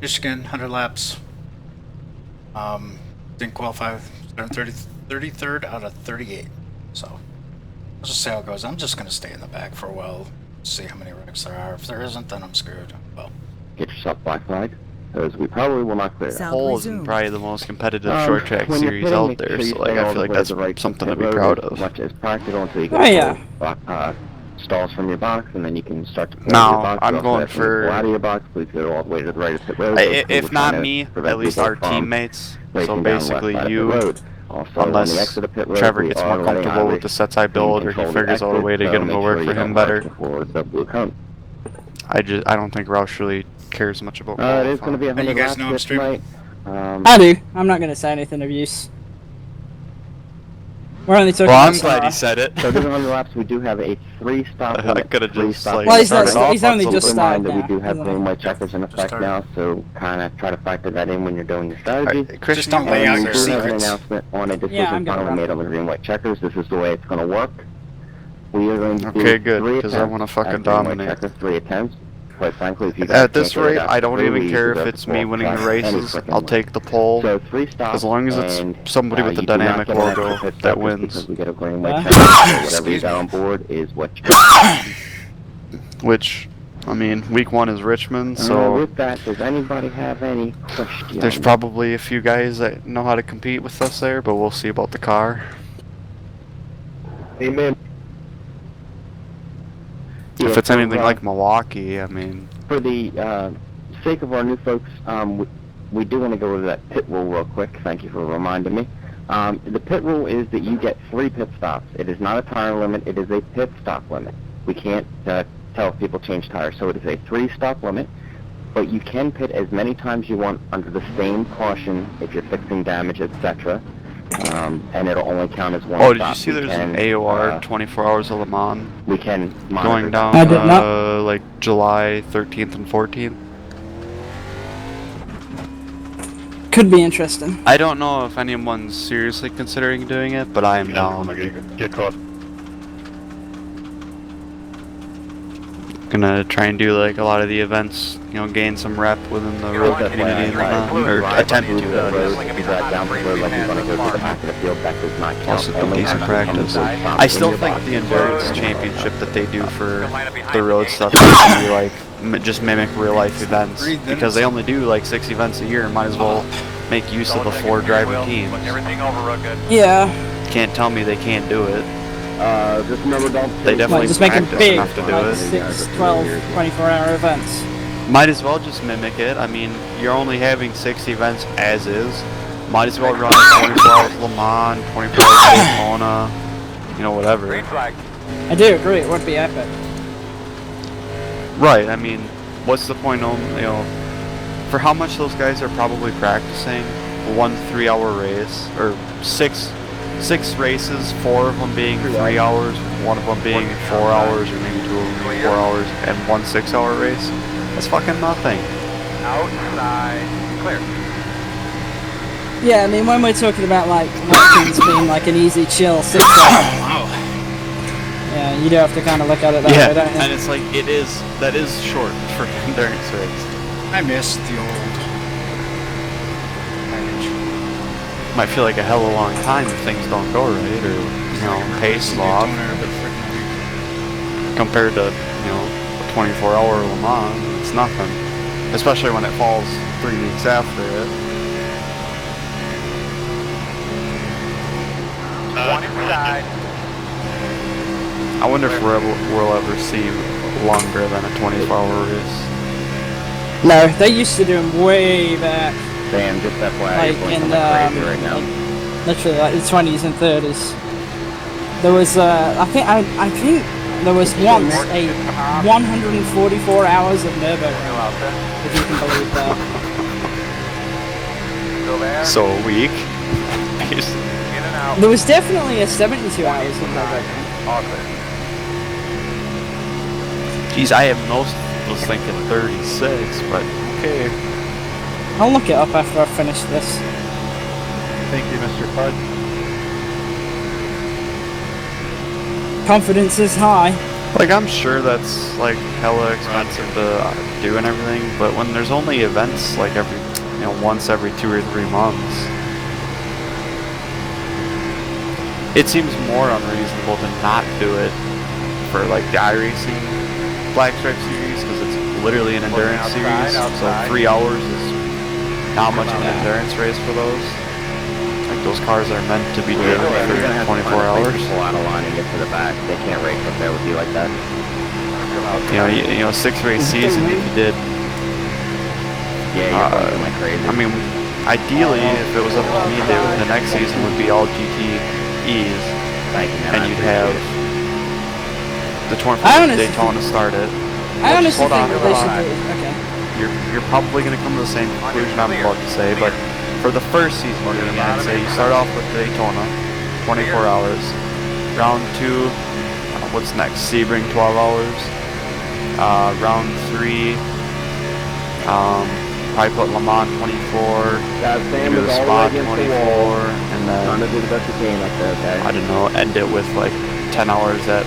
Michigan, 100 laps. Didn't qualify. 33rd out of 38. So, let's just see how it goes. I'm just going to stay in the back for a while, see how many wrecks there are. If there isn't, then I'm screwed. Well, Get yourself black flag, because we probably will not clear. Hole is probably the most competitive short track series out there, so like I feel like that's something to be proud of. As much as practical until you Oh, yeah. get stalls from your box, and then you can start to pull No, out of your box. I'm You also going have to for- pull out of your box. Please go all the way to the right of pit road. If not me, at least our teammates. So basically you, unless Trevor gets more comfortable with the sets I build, or he figures out a way to get them to work for him better. I don't think Roush really cares much about It is going to be And 100 you guys laps know I'm this streaming? night. I do. I'm not gonna say anything of use. We're only talking Well, about I'm glad he Sarah. said it. So during 100 laps, we do have a 3-stop I limit. coulda just, like, Well, he's started not- off he's on only just something. started That we now. do have He's green only- white checkers in effect started. now, so kind of try to factor that in when you're doing your strategy. Chris, Just don't lay out your We do have an secrets. announcement on a Yeah, decision I'm gonna finally run. made on the green white checkers. This is the way it's going to work. We are going to do Okay, good, 3 'cause I attempts wanna fucking at green white dominate. checkers, 3 attempps. Quite frankly, if you guys At this can't get it rate, out I don't through, even we care if deserve it's to me fall winning the past any races. frickin' I'll way. take the pole. So 3 stops, As long as it's and, somebody with the you do not dynamic get an extra logo pit that stop just wins. because we get a green white Yeah. checker. So whatever you Excuse got me. on board is what you got. Which, I mean, week 1 is Richmond, so with that, does anybody have any questions? there's probably a few guys that know how to compete with us there, but we'll see about the car. Amen. If it's anything like Milwaukee, I mean, For the sake of our new folks, we do want to go over that pit rule real quick. Thank you for reminding me. The pit rule is that you get 3 pit stops. It is not a tire limit. It is a pit stop limit. We can't tell if people change tires, so it is a 3-stop limit. But you can pit as many times you want under the same caution if you're fixing damage, etc. And it'll only count as 1 oh, stop. did you see We there's can, an AOR 24 Hours of Le Mans we can monitor going that. down, I did not. like July 13th and 14th? Could be interesting. I don't know if anyone's seriously considering doing it, but I am down. Get caught. Gonna try and do like a lot of the events, you know, gain some rep within the road community and whatnot, or attempt to do that. Also some decent practice. I still think the endurance championship that they do for the road stuff should be like just mimic real life events, because they only do like 6 events a year. Might as well make use of the 4 driver teams. Yeah. Can't tell me they can't do it. Just remember, don't They definitely Just make it practice big, enough to do like it. 6, 12, 24-hour events. Might as well just mimic it. I mean, you're only having 6 events as is. Might as well run 24 hours Le Mans, 24 hours Daytona, you know, whatever. I do agree, it would be epic. Right, I mean, what's the point on, you know, for how much those guys are probably practicing 1 3-hour race, or 6 races, 4 of them being 3 hours, 1 of them being 4 hours, or maybe 2 of them being 4 hours, and 1 6-hour race? That's fucking nothing. Outside. Clear. Yeah, I mean, when we're talking about, like, Watkins being, like, an easy, chill 6-hour, Wow. yeah, you do have to kind of look at it that Yeah, way, don't you? and it's like, that is short for an endurance race. I missed the old package. Might feel like a hell of a long time if things don't go right, or, you know, pace off, compared to, you know, a 24-hour Le Mans. It's nothing. Especially when it falls 3 weeks after it. One inside. I wonder if we'll ever see longer than a 24-hour race. No, they used to do them way back, Sam, just FYI, like, you're going in, something crazy right now. literally, like, the 20s and 30s. There was, I think there was once a 144 hours of Nürburgring, if you can believe that. Still there. So a week? In and out. There was definitely a 72 hours of Nürburgring. All clear. Geez, I was thinking 36, but okay. I'll look it up after I finish this. Thank you, Mr. Pud. Confidence is high. Like, I'm sure that's, like, hella expensive to do and everything, but when there's only events, like, every, once every 2 or 3 months, it seems more unreasonable to not do it for, like, the iRacing Black Stripe Series, because it's literally an endurance series, so 3 hours is not much of an endurance race for those. Like, those cars are meant to be driven for 24 hours. Pull out of line and get to the back. They can't race up there with you like that. You know, 6-race season if you did. Yeah, you're going like crazy. I mean, ideally, if it was up to me, the next season would be all GTEs, and you'd have the 24 Daytona started. I honestly think that they should do it. Okay. You're probably going to come to the same conclusion I'm about to say, but for the first season, I'd say you start off with Daytona, 24 hours. Round 2, what's next? Sebring, 12 hours. Round 3, probably put Le Mans 24, maybe the Spa 24, and then I don't know, end it with like 10 hours at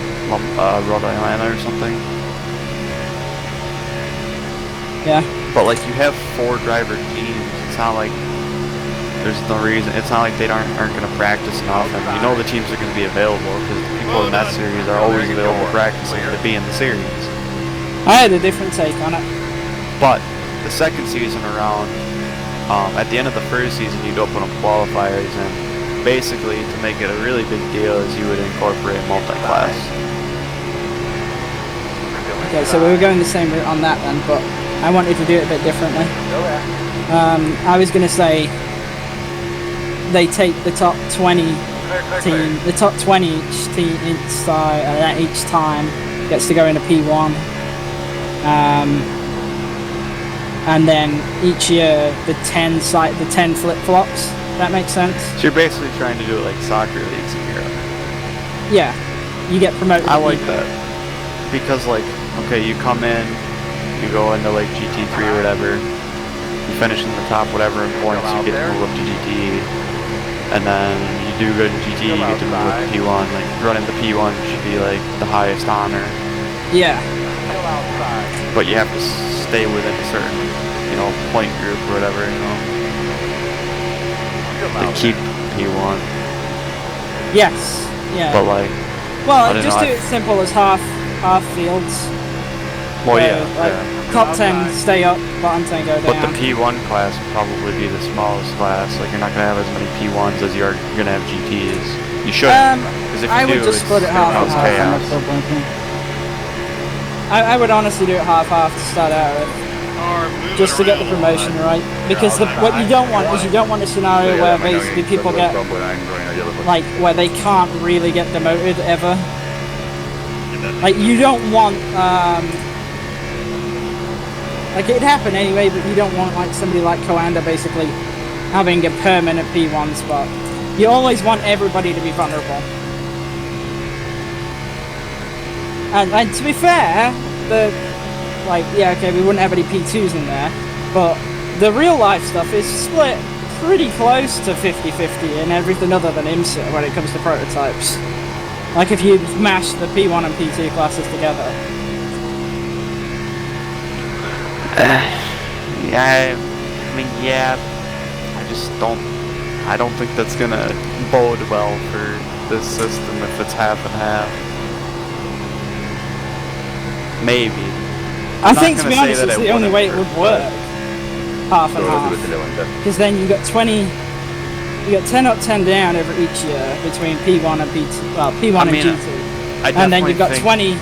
Rhode Island or something. Yeah. But like, you have 4 driver teams. It's not like there's no reason. It's not like they aren't going to practice enough. And you know the teams are going to be available because the people in that series are always available practicing to be in the series. I had a different take on it. But the second season around, at the end of the first season, you'd open up qualifiers, and basically to make it a really big deal is you would incorporate multi-class. Okay, so we were going the same route on that then, but I wanted to do it a bit differently. I was going to say they take the top 20 team, the top 20 each team each time gets to go into P1, and then each year the 10 flip-flops. That makes sense. So you're basically trying to do it like soccer leagues in Europe. Yeah, you get promoted. I like that because, like, okay, you come in, you go into like GT3 or whatever, you finish in the top whatever in points, you get to move up to GTE, and then you do good in GTE, you get to move up to P1. Like, running the P1 should be like the highest honor. Yeah. But you have to stay within a certain, point group or whatever, to keep P1. Yes. Yeah. But like, well, just do it simple as half fields. Well, Top 10 stay up, bottom 10 go down. But the P1 class would probably be the smallest class. Like, you're not gonna have as many P1s as you're gonna have GTs. You should. Because if you would just split it half and half. I would honestly do it half-half to start out with, just to get the promotion right. Because what you don't want is you don't want a scenario where basically people get like where they can't really get demoted ever. Like, you don't want like, it'd happen anyway, but you don't want like somebody like Coanda basically having a permanent P1 spot. You always want everybody to be vulnerable. And to be fair, we wouldn't have any P2s in there, but the real life stuff is split pretty close to 50-50 in everything other than IMSA when it comes to prototypes. Like, if you mash the P1 and P2 classes together. I don't think that's gonna bode well for this system if it's half and half. Maybe. I think, to be honest, it's the only way it would work. Half and half. Because then you got 10 up, 10 down over each year between P1 and P2. Well, P1 and G2. And then you've got 20.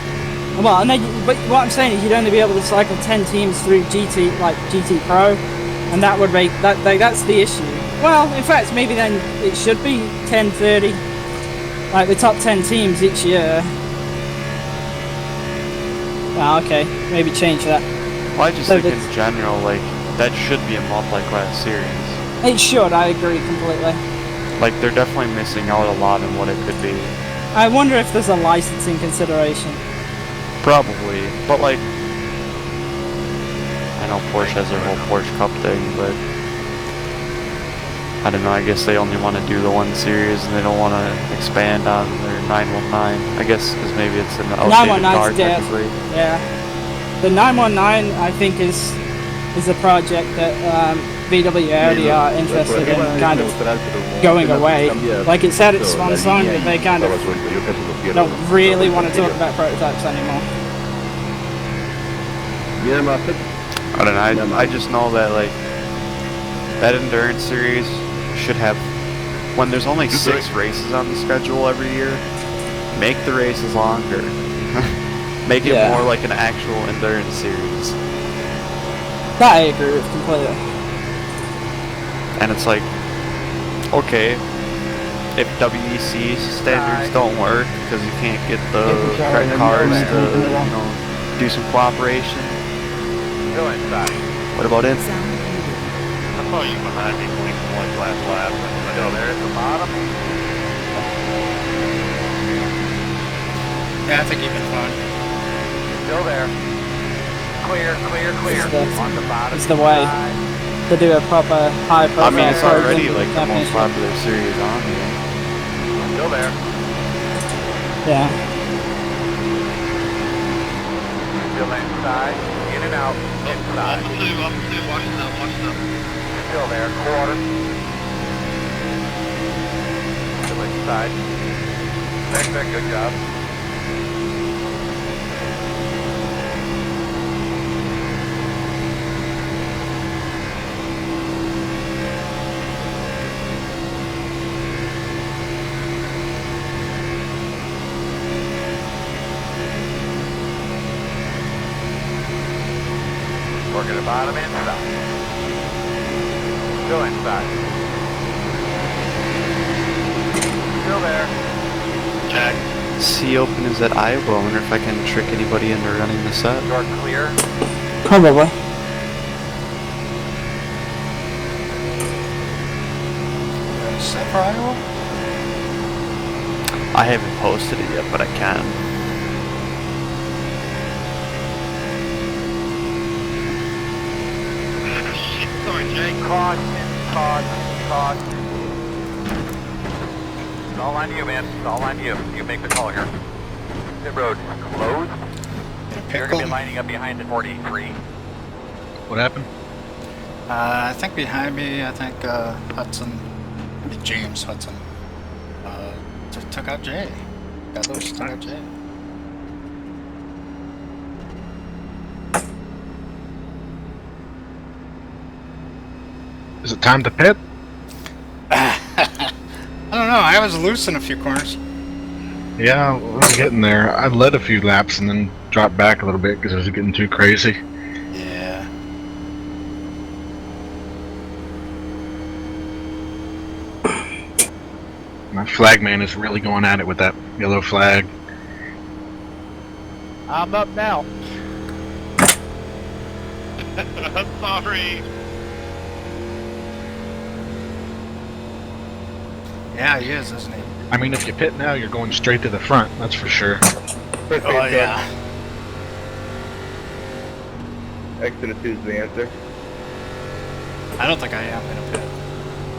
Well, and then, but what I'm saying is you'd only be able to cycle 10 teams through GT, like GT Pro, and that would make that's the issue. Well, in fact, maybe then it should be 10-30, like the top 10 teams each year. Ah, okay, maybe change that. Well, I just think in general, like, that should be a multi-class series. It should, I agree completely. Like, they're definitely missing out a lot in what it could be. I wonder if there's a licensing consideration. Probably, but like, I know Porsche has their whole Porsche Cup thing, but I don't know, I guess they only want to do the 1 series and they don't want to expand on their 919. I guess because maybe it's an outdated 919's car dead. technically. Yeah. The 919, I think, is a project that VW Audi are interested in kind of going away. Like it's had its swan song, but they kind of don't really want to talk about prototypes anymore. I don't know, I just know that like that endurance series should have, when there's only 6 races on the schedule every year, make the races longer. Make it more like an actual endurance series. That I agree with completely. And it's like, okay, if WEC standards don't work because you can't get the correct cars to, you know, do some cooperation. Go inside. What about it? I saw you behind me blinking like last lap. Still there at the bottom. Yeah, I think you've been fine. Still there. Clear, clear, clear. On the bottom. It's the way to do a proper high profile. I mean, it's already program like the most championship. popular series on here. Still there. Yeah. Still inside. In and out. Inside. Still there. Quarter. Still inside. Excellent. Good job. Working the bottom inside. Still inside. Still there. Check. Sea Open is at Iowa. I wonder if I can trick anybody into running the set. You're clear. Probably. Set for Iowa? I haven't posted it yet, but I can. Caution, caution, caution. It's all on you, man. It's all on you. You make the call here. Pit road closed. You're going to be lining up behind the 43. What happened? I think behind me, I think Hudson, maybe James Hudson, took out Jay. Got those, took out Jay. Is it time to pit? I don't know, I was loose in a few corners. Yeah, I was getting there. I led a few laps and then dropped back a little bit because it was getting too crazy. Yeah. My flagman is really going at it with that yellow flag. I'm up now. I'm sorry. Yeah, he is, isn't he? I mean, if you pit now, you're going straight to the front, that's for sure. Oh, yeah. Exodus is the answer. I don't think I am in a pit.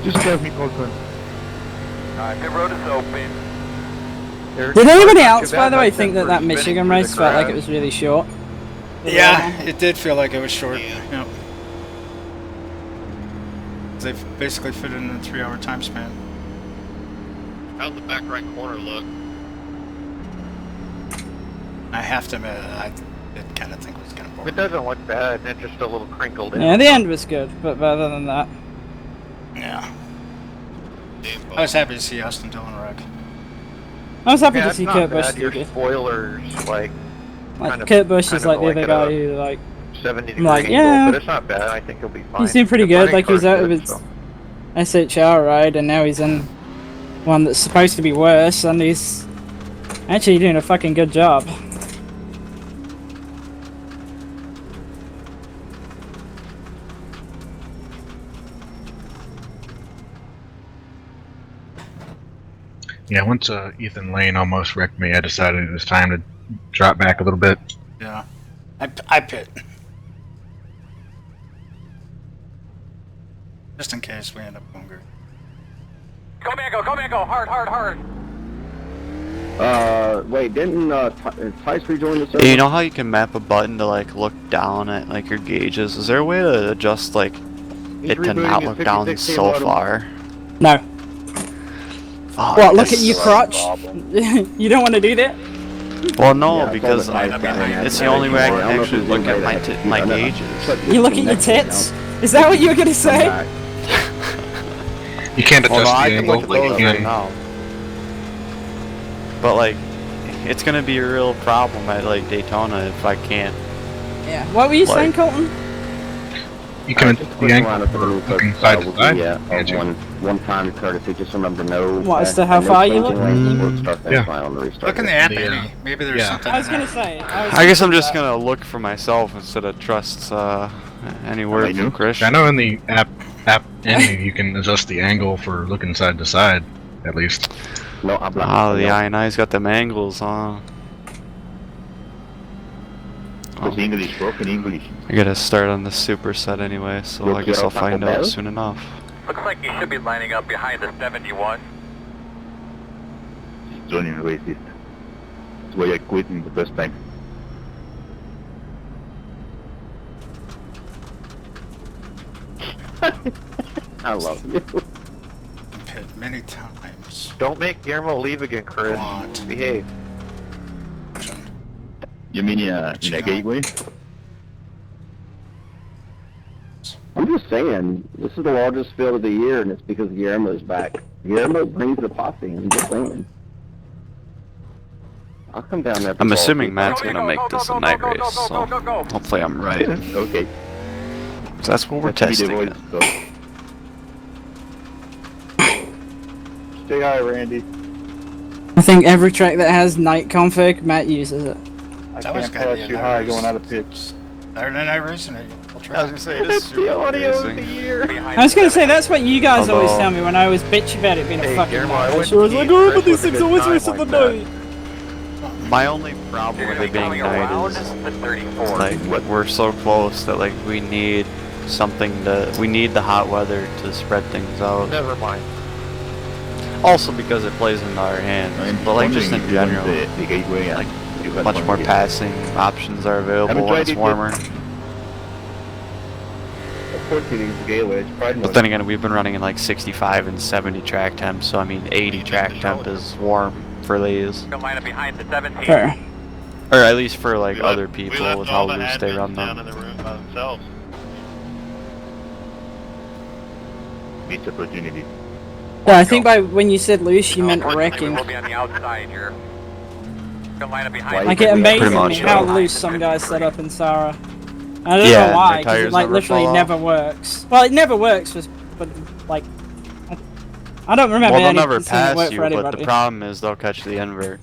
Just give me Colton. Alright, pit road is open. Did anybody else, by the way, think that that Michigan race felt like it was really short? Yeah, it did feel like it was short. Yep. They've basically fit it in a 3-hour time span. How'd the back right corner look? I have to admit, I did kind of think it was kind of boring. It doesn't look bad. It's just a little crinkled in. Yeah, the end was good, but other than that, Yeah. Damn, I was happy to see Austin Dillon wreck. I was happy Yeah, to it's see not Kurt Busch bad. do Your good. spoilers, like Like kind of- Kurt Busch kind is of like the like other at guy a who like 70 degree Like, angle, yeah. but it's not bad. I think he'll be fine. he seemed pretty The good. running Like he was car's out of good, his so. SHR ride, and now he's in one that's supposed to be worse, and he's actually doing a fucking good job. Yeah, once Ethan Lane almost wrecked me, I decided it was time to drop back a little bit. Yeah. I pit. Just in case we end up going green. Go Mango, hard. Wait, didn't, Tice rejoin the server? Hey, you know how you can map a button to like look down at like your gauges? Is there a way to adjust like it to not look down so far? No. Oh, What, look at your crotch? You don't want to do that? Well, no, Yeah, because it's the only way I can actually look at my gauges. You look at your tits? Is that what you were gonna say? You can't Well, adjust no, I the can look angle. at those You right can- now. But like, it's gonna be a real problem at like Daytona if I can't. Yeah. What were you saying, Like- Colton? You can Just the quick angle round up for the new looking folks, side to will side. be, can't you? one time courtesy, just remember no. What, as to how far you look? Look in the app, Andy. Maybe there's something I was in gonna there. say. I guess I'm just gonna look for myself instead of trust any word from Chris. I know in the app menu you can adjust the angle for looking side to side, at least. No, I'm not. Oh, the INI's got them angles, huh? English, broken English. I gotta start on the superset anyway, so I guess I'll find out soon enough. Looks like you should be lining up behind the 71. Joining racist. That's why I quit in the first time. I love you. Pit many times. Don't make Guillermo leave again, Chris. Want. Behave. You mean in a gateway? I'm just saying, this is the largest field of the year, and it's because Guillermo's back. Guillermo brings the posse, I'm just saying. I'll come down there. I'm assuming Matt's gonna make this a night race, so hopefully I'm right. Okay. So that's what we're testing it. Stay high, Randy. I think every track that has night config, Matt uses it. I That was can't gotta be pass a you night high race. going out of pitch. Better than I racing it. I was gonna say, it is The audio of the racing. year. I was gonna say, that's what you guys always Although- tell me when I always bitch about it being a Hey, fucking Guillermo, I night race. wouldn't I was like, keep oh, but Chris these with a things good always time race at the like that. night. My only problem You're with gonna it be being coming night around is the 34. like we're so close that like we need something we need the hot weather to spread things out. Never mind. Also because it plays into our hands, but like just in general, like much more passing options are available when it's warmer. Of course he needs the gateway. It's probably But then again, we've been running in like 65 and 70 track temps, so I mean 80 track temp is warm for these. Go line up behind the 17. Fair. Or at least for like other people with how loose they run them. in the room by themselves. Meets opportunity. Yeah, I think by when you said loose, you meant Unfortunately, wrecking. we will be on the outside here. Go line up behind. Like, it amazes Pretty me much, how yeah. loose some guys set up in Sarah. I don't Yeah, know why, their because it tires like never literally fall off. never works. Well, it never works, but like, I don't remember Well, they'll any never seeing it pass work you, for but anybody. the problem is they'll catch the invert.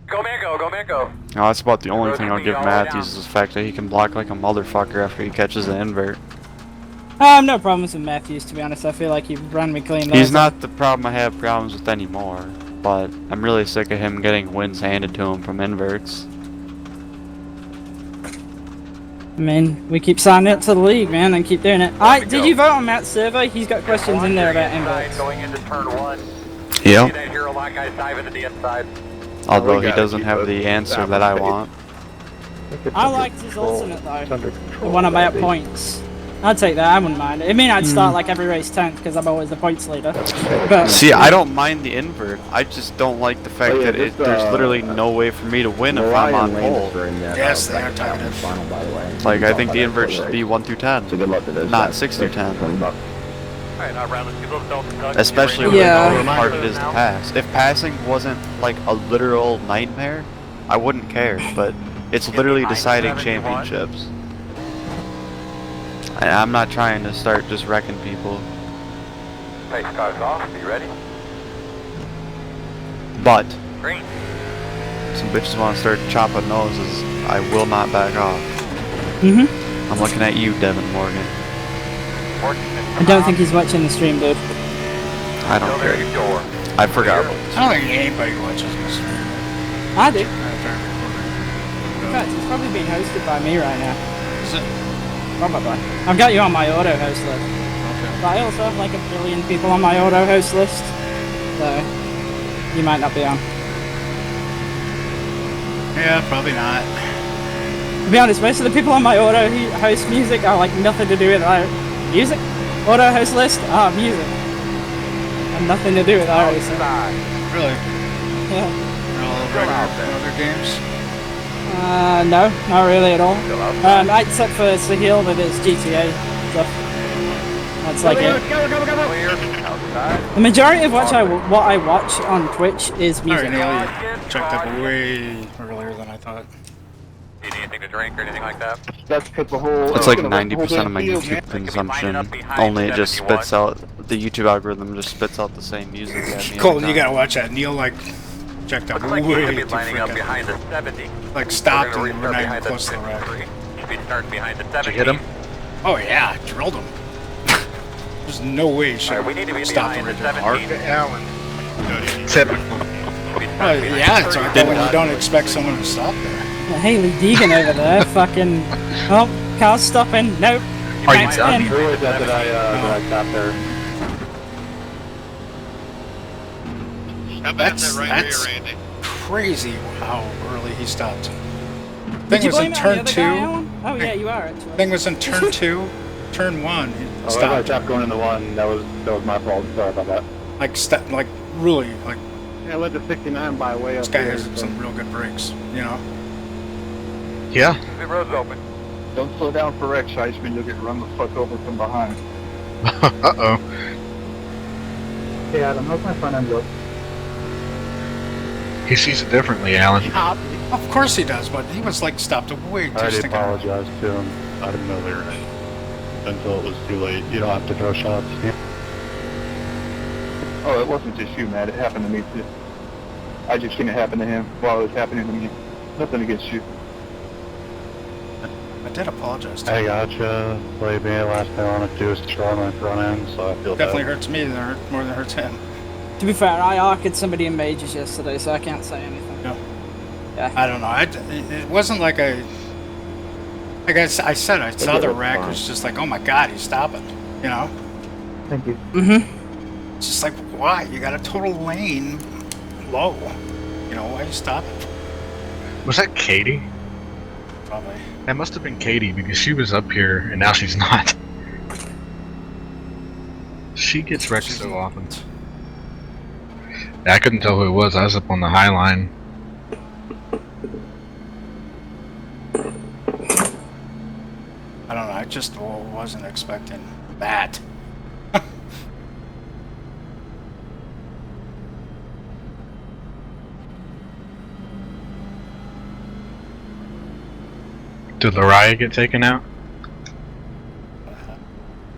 Go Mango, go Mango. Now, that's about the only thing I'll give Matthews is the fact that he can block like a motherfucker after he catches the invert. I have no problems with Matthews, to be honest. I feel like he ran me clean. He's last not the problem I have problems with anymore, but I'm really sick of him getting wins handed to him from inverts. I mean, we keep signing up to the league, man, and keep doing it. Alright, did you vote on Matt's survey? He's got questions in there about inverts. Going into turn 1. Yep. See that hero lock guys dive into the inside. Although he doesn't have the answer that I want. I liked his alternate, though. The one about points. I'd take that, I wouldn't mind it. I mean, I'd start like every race 10th, because I'm always the points leader. But See, I don't mind the invert. I just don't like the fact that there's literally no way for me to win if I'm on pole. Yes, they are targeted. Final, by the way. Like, I think the invert should be 1 through 10. So good luck to those Not guys. 6 through 10. Alright, round the people don't Especially with Yeah. how hard it is to pass. If passing wasn't like a literal nightmare, I wouldn't care, but it's literally deciding championships. And I'm not trying to start just wrecking people. Pace cars off, be ready. But, Green. some bitches want to start chopping noses, I will not back off. I'm looking at you, Devin Morgan. I don't think he's watching the stream, dude. I don't care. Door. I forgot. I don't think anybody watches this. I do. In fact, it's probably being hosted by me right now. Is it? Probably. I've got you on my auto host list. But I also have like 1 billion people on my auto host list, so you might not be on. Yeah, probably not. To be honest, most of the people on my auto host music are like nothing to do with music. Auto host list are music. And nothing to do with racing. Really? Yeah. They're all regular other games? No, not really at all. Except for Sahil, that is GTA stuff. That's like it. The majority of what I watch on Twitch is music. Alright, Neil, you checked up way earlier than I thought. Do you need anything to drink or anything like that? That's because the whole. It's like 90% of my YouTube consumption. Only it just spits out, the YouTube algorithm just spits out the same music at me. Colton, you gotta watch that. Neil, like, checked up Looks like way you're gonna too be lining up freaking. behind the 70. Like, stopped We're and gonna we're not restart even behind the close to the wreck. 53. Should be starting behind the 70. Did you hit him? Oh yeah, drilled him. There's no way he should Alright, we need to be have stopped behind him the right there. 17. Allen. Typical. Yeah, it's hard when you don't expect someone to stop there. Haley Deegan over there, fucking. Oh, car's stopping. Nope. Are you Thanks, done? Ben. Really that I stopped there. How bad's That's- that right that's- rear, Randy? Crazy how early he stopped. Did Thing you was blame in it on turn the other 2. guy, Alan? Oh yeah, you are actually. Thing was in turn 2, turn 1. He Oh, I stopped. stopped going into one. That was my fault. Sorry about that. Like really, like Yeah, I led to 69 by way this up guy here, has so- some real good brakes, you know. Yeah. The road's open. Don't slow down for Rex, Heisman. You'll get run the fuck over from behind. Uh-oh. Hey, Adam, how's my front end look? He sees it differently, Alan. Of course he does, but he was like stopped way too I already sticking. apologized to him. I didn't know they were in until it was too late. You don't have to throw shots. Oh, it wasn't just you, Matt. It happened to me too. I just seen it happen to him while it was happening to me. Nothing against you. I did apologize to I him. gotcha. Believe me, last thing I want to do is destroy my front end, so I feel Definitely bad. hurts me more than it hurts him. To be fair, I arced somebody in majors yesterday, so I can't say anything. No. Yeah. I don't know. It wasn't like I said, I saw the wreck. It was just like, oh my god, he's stopping. You know? Thank you. Mm-hmm. It's just like, why? You got a total lane low. You know, why are you stopping? Was that Katie? Probably. That must have been Katie because she was up here and now she's not. She gets wrecked so often. I couldn't tell who it was. I was up on the high line. I don't know. I just wasn't expecting that. Did Lariah get taken out?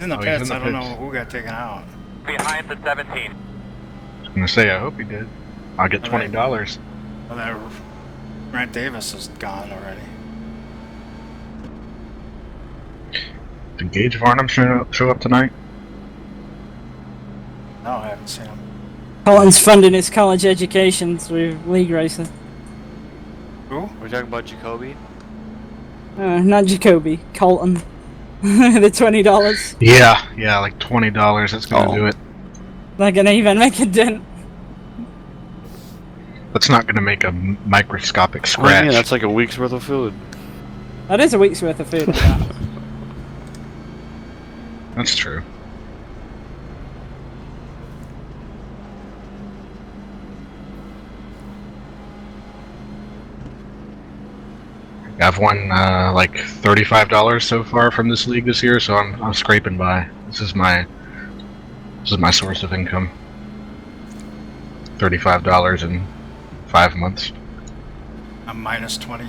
In the Oh, he's pits, in the I don't pits. know who got taken out. Behind the 17. I was gonna say, I hope he did. I'll get Alright. $20. Well, that Grant Davis is gone already. Did Gage Varnum show up tonight? No, I haven't seen him. Colton's funding his college education through league racing. Who? We're talking about Jacoby? Not Jacoby, Colton. The $20. Yeah, like $20. That's gonna Oh. do it. Not gonna even make a dent. That's not gonna make a microscopic Well, scratch. yeah, that's like a week's worth of food. That is a week's worth of food. to be honest. That's true. I've won like $35 so far from this league this year, so I'm scraping by. This is my source of income. $35 in 5 months. I'm minus 20.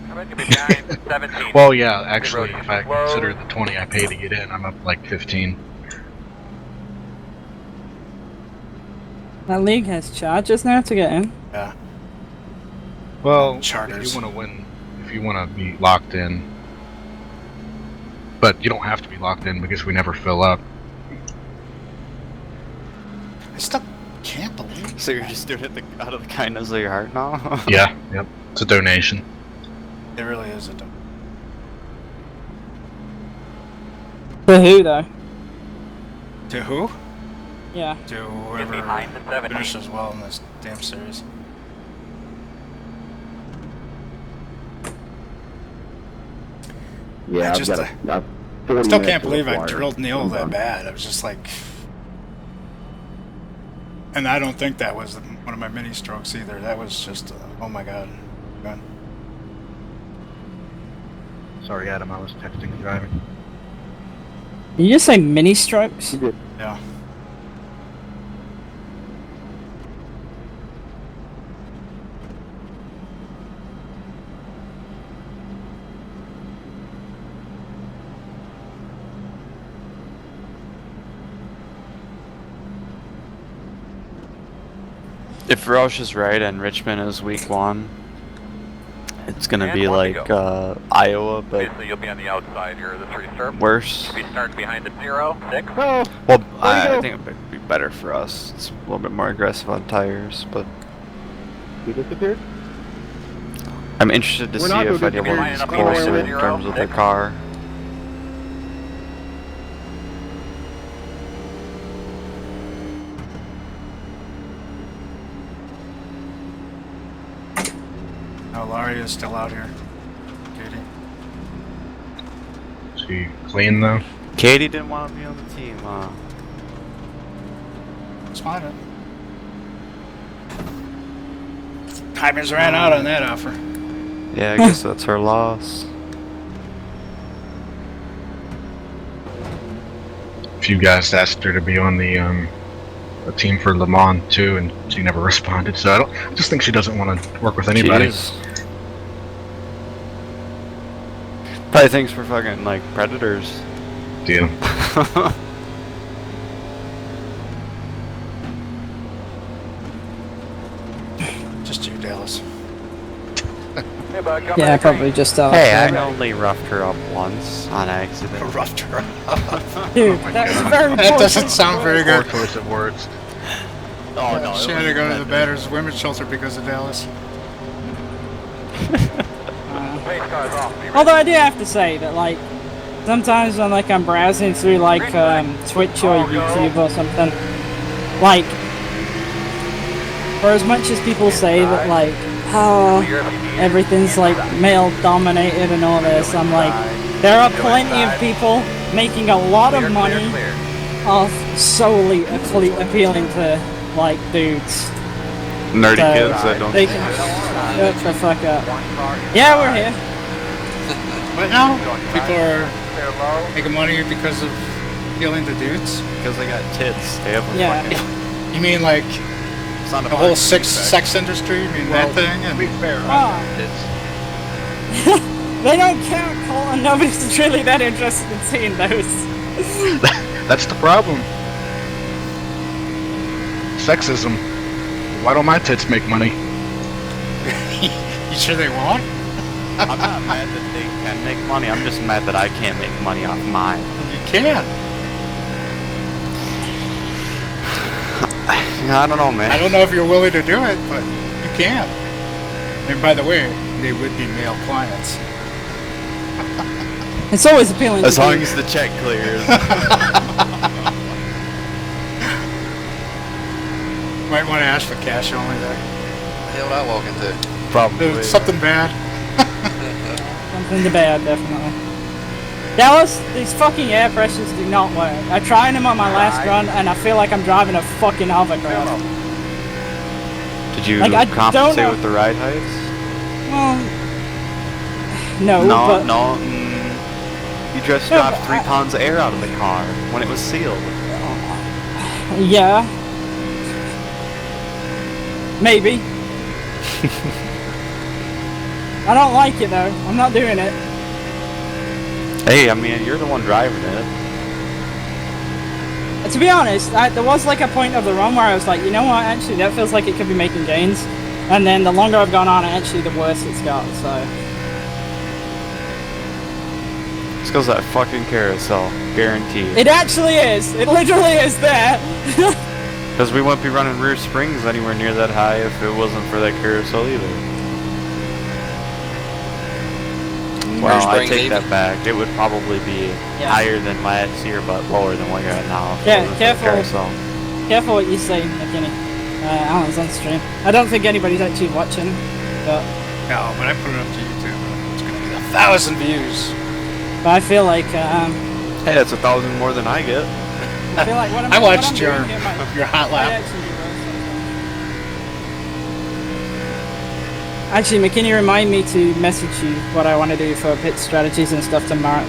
How about you be behind the 17? Well, yeah, actually, if I consider the 20 I pay to get in, I'm up like 15. That league has charges now to get in. Yeah. Well, Charters. if you want to win, if you want to be locked in, but you don't have to be locked in because we never fill up. I still can't believe So you're just doing it out of the kindness of your heart now? Yeah, yep, it's a donation. it really is a For who though? To who? Yeah. To Get whoever behind the 70. finishes well in this damn series. Yeah, I I've just, got a 40 Still minutes can't to believe I require. drilled Neil I'm that done. bad. I was just like... And I don't think that was one of my mini strokes either. That was just, oh my god. God. Sorry, Adam. I was texting and driving. Did you just say mini strokes? You did. Yeah. If Roush is right and Richmond is week 1, it's gonna And be one to like go. Iowa, but Basically, you'll be on the outside here of the 3 stirp. worse. You'll be starting behind at 0, 6. Oh, Well, you I go. think it would be better for us. It's a little bit more aggressive on tires, but he disappeared? I'm interested to We're see not if gonna do anyone's lining up closer behind in the terms of the 0, car. No, Laurie is still out here. Katie. Is he clean though? Katie didn't want to be on the team, It's fine. Timers ran out on that offer. Yeah, I guess that's her loss. A few guys asked her to be on the a team for Le Mans too, and she never responded. So I just think she doesn't want to work with anybody. Jeez. Probably thinks we're fucking like predators. Deal. Just you, Dallas. Hey, bud, come Yeah, back. probably just Hey, I yeah. only roughed her up once on accident. Roughed her up. Dude, that was very That poor doesn't choice sound of very words. good. Poor choice of words. Oh no, She had to go to the batter's women's shelter because of Dallas. Pace car's off. Be ready. Although I do have to say that, like, sometimes when like I'm browsing through like Twitch or YouTube or something, like, for as much as people say that like, oh, everything's like male dominated and all this, I'm like, there are plenty of people making a lot of money off solely appealing to like dudes. nerdy So, kids that don't. They can shut the fuck up. Yeah, we're here. But now, people are making money because of appealing to dudes. Because they got tits. They have a Yeah. fucking. You mean like It's not a the whole fucking sex industry? You mean that thing? And Ah. They don't count, Colin. Nobody's really that interested in seeing those. That's the problem. Sexism. Why don't my tits make money? you sure they won't? I'm not mad that they can make money. I'm just mad that I can't make money off mine. You can. I don't know, man. I don't know if you're willing to do it, but you can. And by the way, they would be male clients. It's always appealing As to long dudes. as the check clears. Might want to ask for cash only there. Hell, I walk into. Probably. There's something bad. Something to bad, definitely. Dallas, these fucking air pressures do not work. I tried them on my last run, and I feel like I'm driving a fucking hovercraft. Did you Like, I don't compensate know- with the ride heights? Well, no, No, but no. You just No, dropped but 3 I- pounds of air out of the car when it was sealed. yeah, maybe. I don't like it though. I'm not doing it. Hey, I mean, you're the one driving it. To be honest, there was like a point of the run where I was like, you know what, actually that feels like it could be making gains. And then the longer I've gone on, actually the worse it's got, so. It's because that fucking carousel. Guaranteed. It actually is. It literally is that. Because we wouldn't be running rear springs anywhere near that high if it wasn't for that carousel either. Well, I Springs take even? that back. It would probably be Yeah. higher than last year, but lower than what you're at now. Yeah, So, careful. carousel. Careful what you say, McKinney. Alan's on stream. I don't think anybody's actually watching, but No, when I put it up to YouTube, it's gonna be 1,000 views. I feel like Hey, that's 1,000 more than I get. I feel like what I'm I what watched I'm your doing here might- your hot might lap. actually be worth something. Actually, McKinney, remind me to message you what I want to do for pit strategies and stuff tomorrow.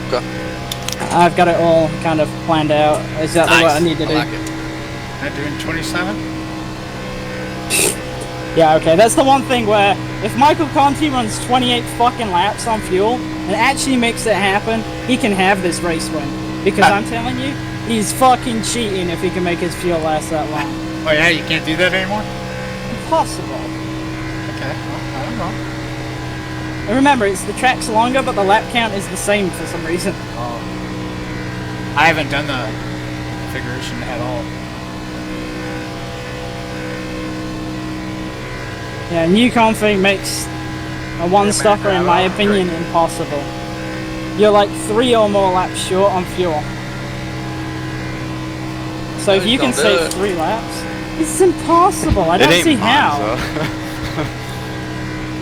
Okay. I've got it all kind of planned out. Exactly what I Nice. need to I do. like it. I'm doing 27. Yeah, okay. That's the one thing where if Michael Conti runs 28 fucking laps on fuel and actually makes it happen, he can have this race win. Because I'm telling you, he's fucking cheating if he can make his fuel last that long. Oh yeah, you can't do that anymore. Impossible. Okay, well, I don't know. And remember, it's the track's longer, but the lap count is the same for some reason. I haven't done the configuration at all. Yeah, new config makes a one-stopper, in my opinion, impossible. You're like 3 or more laps short on fuel. So if you can Just don't do save it. 3 laps, it's impossible. I It don't ain't see how. Monza.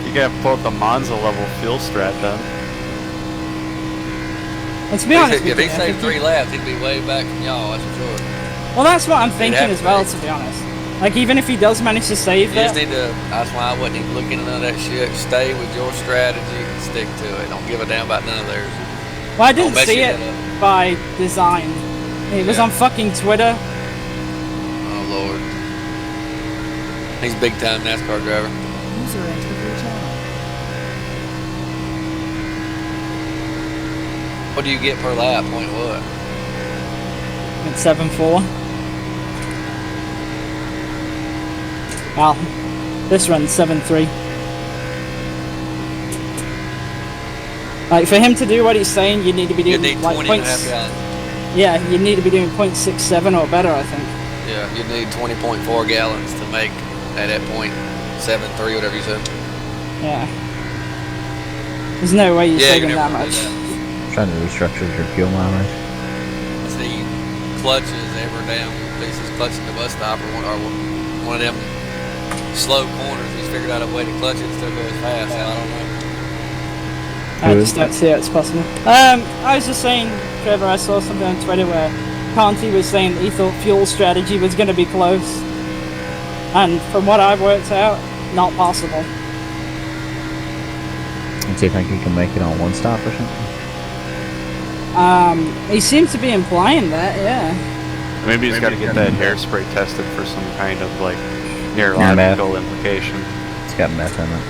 You gotta pull up the Monza level fuel strat then. And to be honest If with he you, I saved think 3 laps, he'd be way back from y'all, that's for sure. well, that's what I'm thinking have as to well, be. to be honest. Like, even if he does manage to save You just that, need to, that's why I wouldn't even look into none of that shit. Stay with your strategy and stick to it. Don't give a damn about none of theirs. well, I didn't mess see your it head up. by design. It was Yeah. on fucking Twitter. Oh, Lord. He's a big time NASCAR driver. What do you get per lap? Point what? At 7.4. Well, this runs 7.3. Like, for him to do what he's saying, you need to be You doing need like 20 and a half gallons. Yeah, you need to be doing 0.67 or better, I think. Yeah, you need 20.4 gallons to make at .73, whatever you said. Yeah. There's no way you're Yeah, saving you're that never much. gonna do Trying to restructure your fuel mileage. See, clutches ever down pieces clutching the bus stop or one of them slow corners. He's figured out a way to clutch it and still go as fast. I don't know. I just don't see how it's possible. I was just saying, Trevor, I saw something on Twitter where Conti was saying that he thought fuel strategy was going to be close. And from what I've worked out, not possible. And do you think you can make it on one stop or something? He seems to be implying that, yeah. Maybe he's gotta get that hairspray tested for some kind of like neurological implication. It's got meth in it.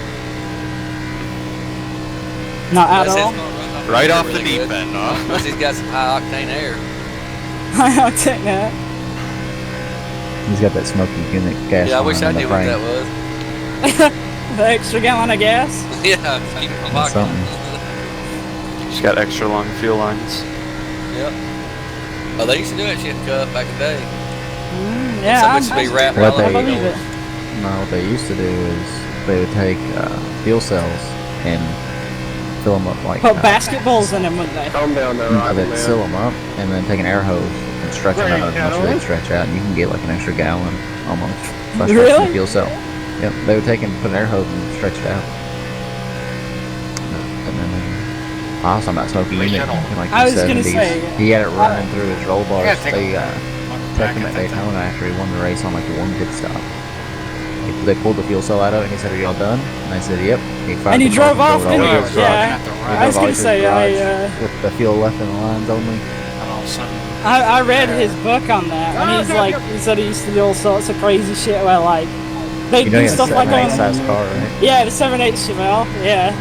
Not at Unless all. it's gonna run off Right the off really the deep good. end, huh? Unless he's got some high octane air. I'll take that. He's got that smoky unit gas. Yeah, I wish I line in knew the what frame. that was. The extra gallon of gas. Yeah, just keep it in my That's pocket. something. She's got extra long fuel lines. Yep. Oh, they used to do that shit in Cup back in the day. Yeah, Some used to be wrapped What all over they- I the believe it. doors. No, what they used to do is they would take fuel cells and fill them up like. Put basketballs in them, wouldn't they? Calm down there, No, Roger, they'd man. seal them up and then take an air hose and stretch them out as much as they stretch out, and you can get like an extra gallon almost by stretching Really? the fuel cell. Yep, they would take and put an air hose and stretch it out. And then I was talking about smoky unit in like I the was gonna 70s. say, He had it running through his roll bars. gotta take They a took him at Daytona after he won the race on like the one pit stop. They pulled the fuel cell out of it and he said, "Are y'all done?" And they said, "Yep." He fired And he the drove car off, and drove didn't all the way he? to his garage. Yeah. He I drove was all the gonna way to his say, garage with the fuel left in the lines only. And all of a sudden, I read his book on that, and he's like, he said he used to do all sorts of crazy shit where like, they You know, do he had a stuff like 7.8 on, size car, right? yeah, the 7.8 Chevelle, yeah.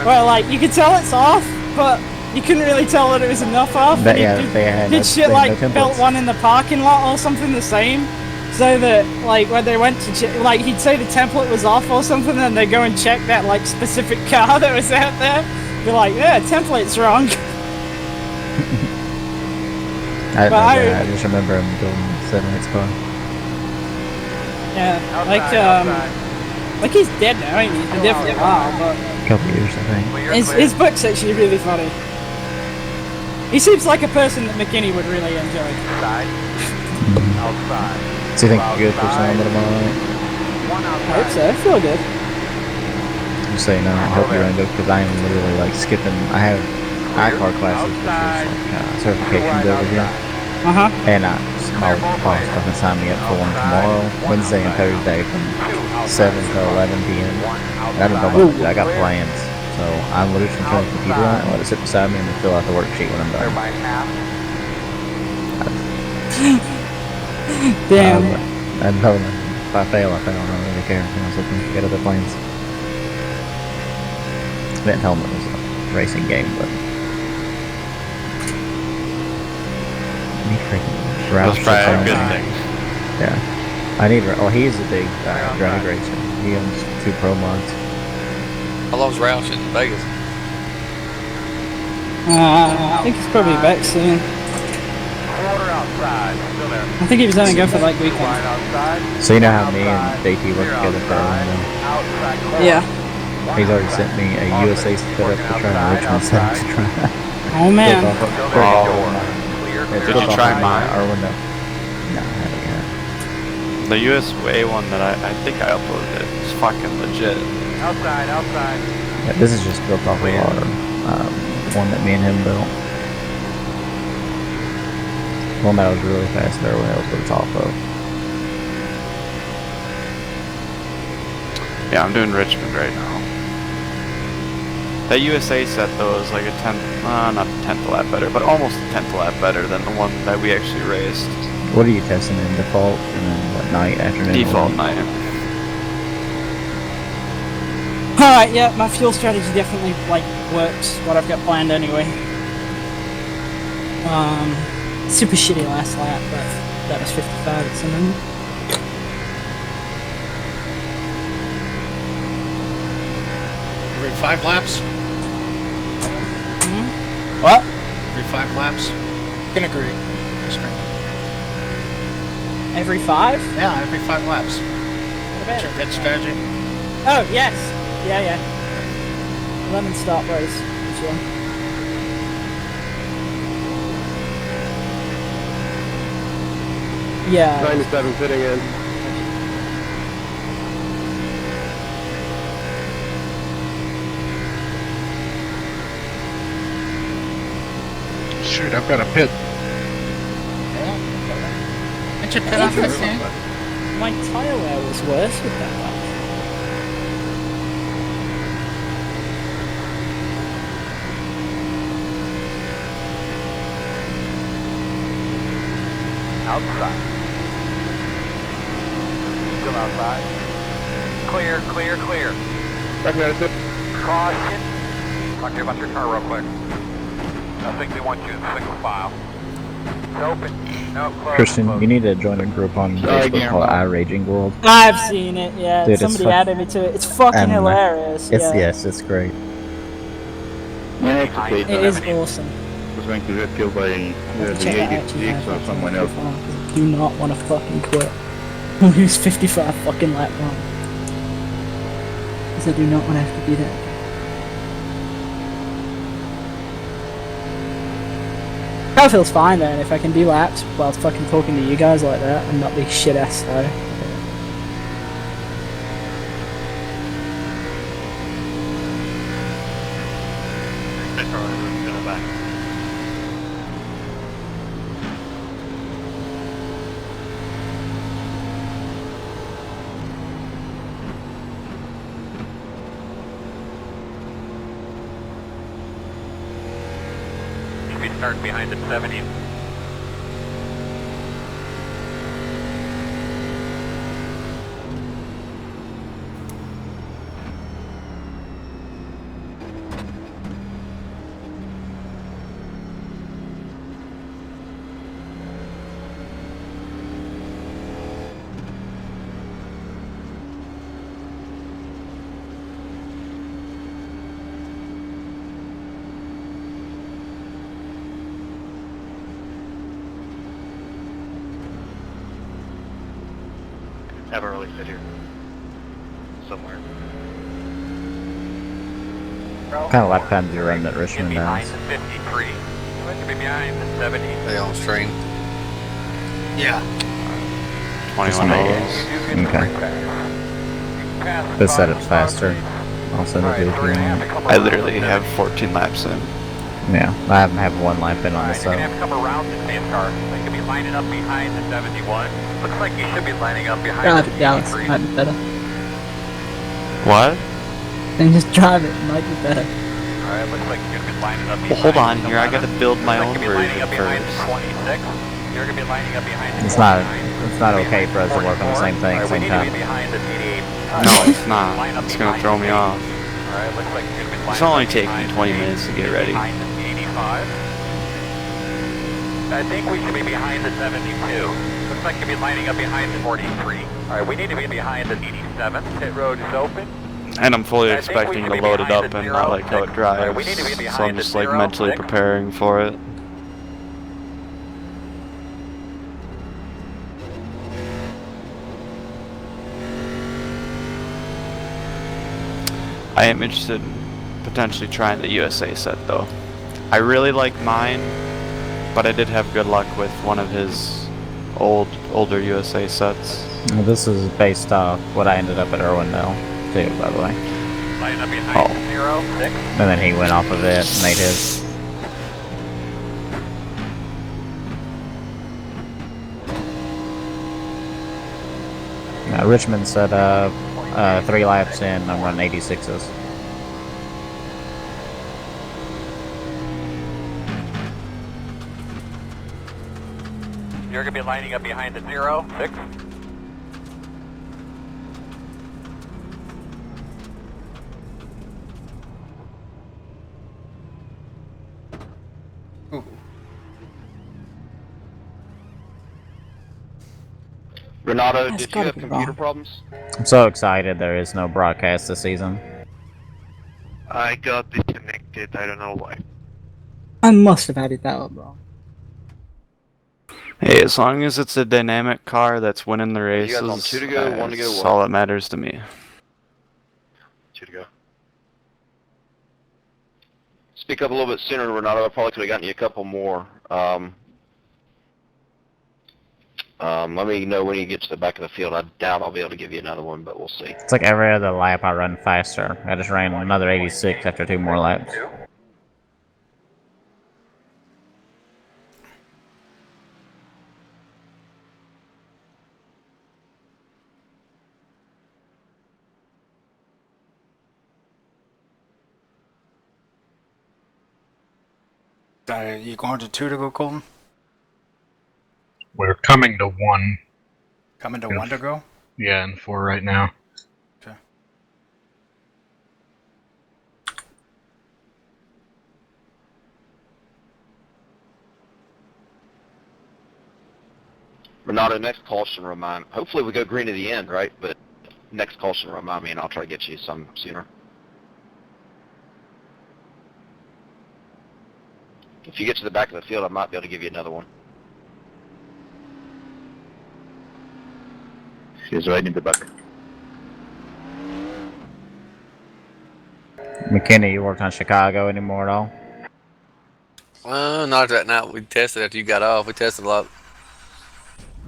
Well, like, you could tell it's off, but you couldn't really tell that it was enough off. That, He yeah, did, they had did no, shit they like had no built templates. one in the parking lot or something the same, so that like when they went to like he'd say the template was off or something, and they go and check that like specific car that was out there. They're like, yeah, template's wrong. I didn't But know I- that. I just remember him building the 7.8 car. Yeah, like he's dead now, ain't he? He's been dead for a while, but couple years, I think. His book's actually really funny. He seems like a person that McKinney would really enjoy. So you think you're good for Sonoma tomorrow night? I hope so. I feel good. I'm saying I hope you're gonna go because I am literally like skipping. I have ICAR classes, which is like certifications over here. And my boss fucking signed me up for one tomorrow, Wednesday and Thursday from 7 to 11 p.m. I don't know about that. I got plans. So I'm literally just gonna turn the computer on and let it sit beside me and then fill out the worksheet when I'm done. Damn. I know if I fail, I fail. I don't really care. You know, so I can get other plans. I didn't tell him it was a racing game, but me freaking That's probably a good thing. Yeah, I need. Oh, he's a big drag racer. He owns 2 pro mods. How long's Roush in Vegas? I think he's probably back soon. I think he was only going for like weekend. So you know how me and JT work together for Orlando? Yeah. He's already sent me a USA set up to try and Richmond set to try. Oh man. Did you try mine? Orlando. No, I haven't yet. The USA one that I think I uploaded it. It's fucking legit. Outside. Yeah, this is just built off of our one that me and him built. One that was really fast there when it was built off of. Yeah, I'm doing Richmond right now. That USA set though is like a 10th, not a 10th lap better, but almost a 10th lap better than the one that we actually raced. What are you testing in default and then what night, afternoon? Default night. Alright, yeah, my fuel strategy definitely like works what I've got planned anyway. Super shitty last lap, but that was 55 at something. Every 5 laps? What? Every 5 laps? Can agree. Every 5? Yeah, every 5 laps. What about Your it? pit strategy? Oh, yes. Yeah. Lemon start race. Sure. Yeah. 97 fitting in. Shoot, I've got a pit. Did you pit on this thing? My tire wear was worse with that one. Outside. Still outside. Clear. Recognize it. Caution. Talk to you about your car real quick. I think they want you in single file. It's open. No, close. Christian, you need to join a group on Facebook called iRaging World. I've seen it, yeah. Dude, Somebody added me to it. It's fucking hilarious. Yes, it's great. Yeah, it's okay. It is awesome. Was going to get killed by the Check it out, actually, X or someone else. I do not want to fucking quit. Lose 55 fucking lap time. Because I do not want to have to do that. That feels fine then, if I can do laps while fucking talking to you guys like that and not be shit ass slow. Start behind the 70. Have a really sit here. Somewhere. What kind of lap time do you run that Richmond behind does? the 53. Going to be behind the 70. They on stream. Yeah. 21 hours. Okay. Just set it faster. I'll send it to you if you want. I literally have 14 laps in. Yeah, I haven't had one lap in on Alright, this you're sub. gonna have to come around the same car. They could be lining up behind the 71. Looks like you should be lining up behind Drive the it, Dallas. 53. Might be better. What? Then just drive it. Might be better. Alright, looks like you're gonna be lining up Well, behind hold on the here. I 11. gotta build my Looks like own you'll be lining version up behind the first. 26. You're gonna be lining up behind the It's 29. not okay for us to work on the same thing at the Alright, we same need to be time. behind the 88. No, it's not. Line up It's gonna behind throw the me 80. off. Alright, looks like you're gonna be It's lining only up taking behind 20 the minutes to get ready. Behind the 85. I think we should be behind the 72. Looks like you'll be lining up behind the 43. Alright, we need to be behind the 87. Pit road is open. And I'm fully I think we expecting should to be load it behind up the and not like how it 06. drives. We need to be So I'm behind just the like mentally 06. preparing for it. I am interested in potentially trying the USA set though. I really like mine, but I did have good luck with one of his older USA sets. Well, this is based off what I ended up at Irwindale, too, by the way. Lining up behind the 06. And then he went off of it and made his. Now, Richmond said 3 laps in, I'm running 86s. You're going to be lining up behind the 06. Renato, That's did you gotta have be computer wrong. problems? I'm so excited there is no broadcast this season. I got disconnected, I don't know why. I must have added that up wrong. Hey, as long as it's a dynamic car that's winning the You guys races, on 2 to go, 1 to go, that's what? all that matters to me. 2 to go. Speak up a little bit sooner, Renato. I probably could have gotten you a couple more. Let me know when you get to the back of the field. I doubt I'll be able to give you another one, but we'll see. It's like every other lap I run faster. I just ran another 86 after 2 more laps. You going to 2 to go, Colton? We're coming to 1. Coming to Yeah. 1 to go? Yeah, and 4 right now. Okay. Renato, next caution remind. Hopefully we go green to the end, right? But next caution remind me, and I'll try to get you some sooner. If you get to the back of the field, I might be able to give you another one. She's right in the back. McKinney, you worked on Chicago anymore at all? Not right now. We tested after you got off. We tested a lot.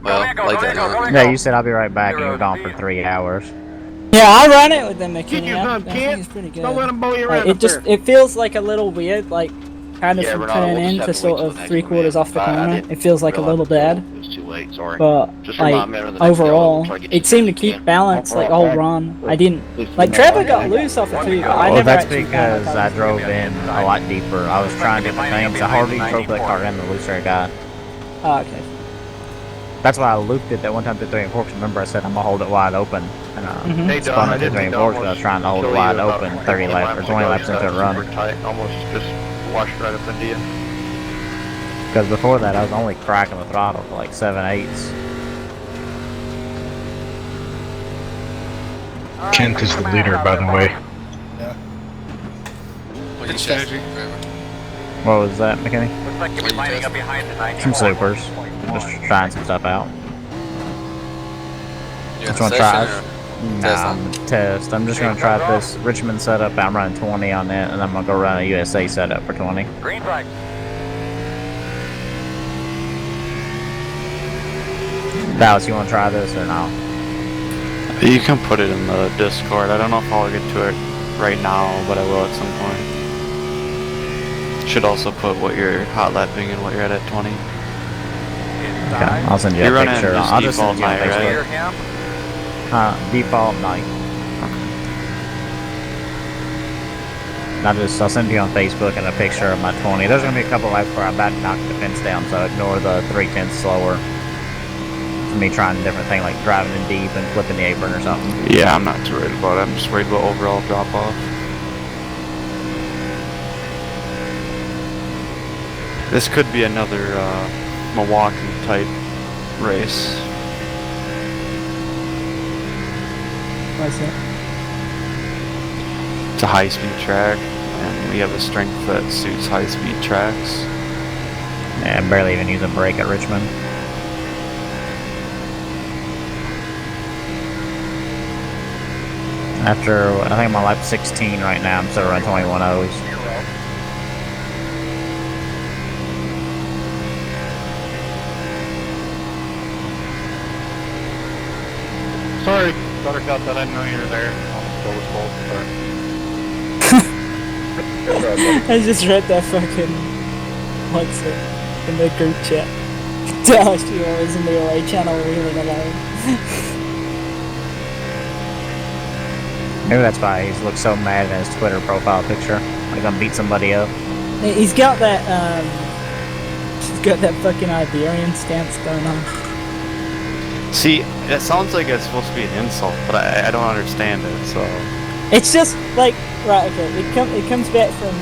Well, late that night. Yeah, you said I'll be right back and you were gone for 3 hours. Yeah, I ran it with the McKinney. I think it's pretty good. Don't let him blow you Like, around it up just there. it feels like a little weird, like kind of Yeah, from Renato, turn we'll just in have to to sort wait till of the next 3/4 off the I corner. didn't It feels like a realize little bad, it was too late, sorry. but Just like remind me on the next day, I'll overall, try to get you it seemed to if you keep can. balance like the whole run. I didn't like Trevor got loose off it too, but I Well, never that's actually found because out I that was drove in a lot deeper. I was trying different things. The harder you drove that car in, the looser it got. Oh, okay. That's why I looped it that one time to 3 and 4. 'Cause remember I said I'm gonna hold it wide open, and Mhm. Hey, spun Don, it to 3 and 4 because I was trying to hold it wide open 30 laps or 20 laps into a run. Almost just washed right up into you. Because before that I was only cracking the throttle for like 7/8. Kent is the leader, by the way. What you tested, Trevor? What was that, McKinney? Looks like you'll be lining up behind the 91. Some supers. Just trying some stuff out. You Which in one the tries? session Test. I'm just gonna try this Richmond setup. I'm running 20 on it, and I'm gonna go run a USA setup for 20. Green flag. Dallas, you wanna try this or no? You can put it in the Discord. I don't know if I'll get to it right now, but I will at some point. Should also put what you're hot lapping and what you're at 20. Okay, I'll send you a picture. I'll just send you a Hear Facebook. him? Default night. I'll send you on Facebook and a picture of my 20. There's gonna be a couple laps where I'm about to knock the fence down, so ignore the 3/10 slower. For me trying a different thing like driving in deep and flipping the apron or something. Yeah, I'm not too worried about it. I'm just worried about overall drop off. This could be another Milwaukee type race. What's that? It's a high speed track, and we have a strength that suits high speed tracks. Yeah, I'm barely even using brake at Richmond. After, I think I'm on lap 16 right now, I'm still running 21 O's. Sorry, Buttercup, that I didn't know you were there. I just read that fucking, what's it, in the group chat. Dallas, you always in the away channel wheeling alone. Maybe that's why he looks so mad in his Twitter profile picture. Like gonna beat somebody up. He's got that, fucking Iberian stance going on. See, it sounds like it's supposed to be an insult, but I don't understand it, so... It's just, like, right, okay, it comes back from,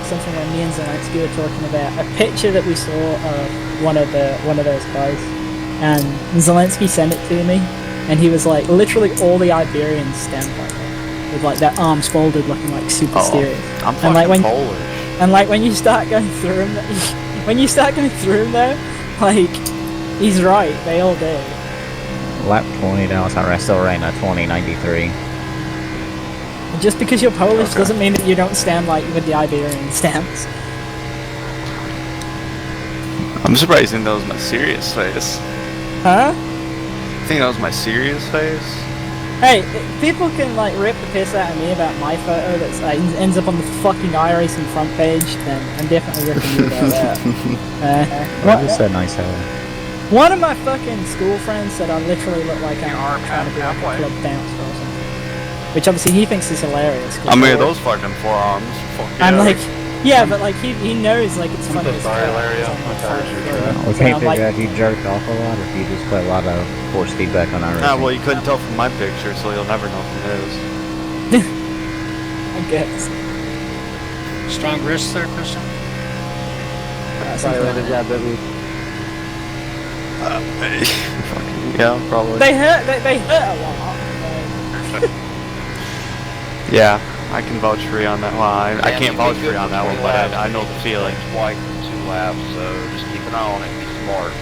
something when me and Zelensky were talking about, a picture that we saw of one of those guys, and Zelensky sent it to me, and he was like, literally all the Iberians stand like that, with like their arms folded looking like super serious. I'm fucking Polish. And like when you start going through them, though, like, he's right, they all do. Lap 20 down, I still ran a 20.93. Just because you're Polish doesn't mean that you don't stand like with the Iberian stance. I'm surprised you think that was my serious face. Huh? I think that was my serious face. Hey, people can like rip the piss out of me about my photo that ends up on the fucking iRacing front page, then I'm definitely ripping you about that. I just said nice hello. One of my fucking school friends said I literally look like I'm trying to be like a club bouncer or something. Which obviously he thinks is hilarious. I mean, those fucking forearms. Fuck I'm yeah. like, yeah, but like he knows like it's funny. Sorry, Larry, my tires are We can't figure out if you jerked off a lot or if you just put a lot of force feedback on our well, you couldn't tell from my picture, so you'll never know from his. I guess. Strong wrist there, Christian? Yeah, probably. They hurt a lot. Yeah, I can vouch for you on that one. I can't vouch for you on that one, but I know the feeling. White in 2 laps, so just keep an eye on it and be smart.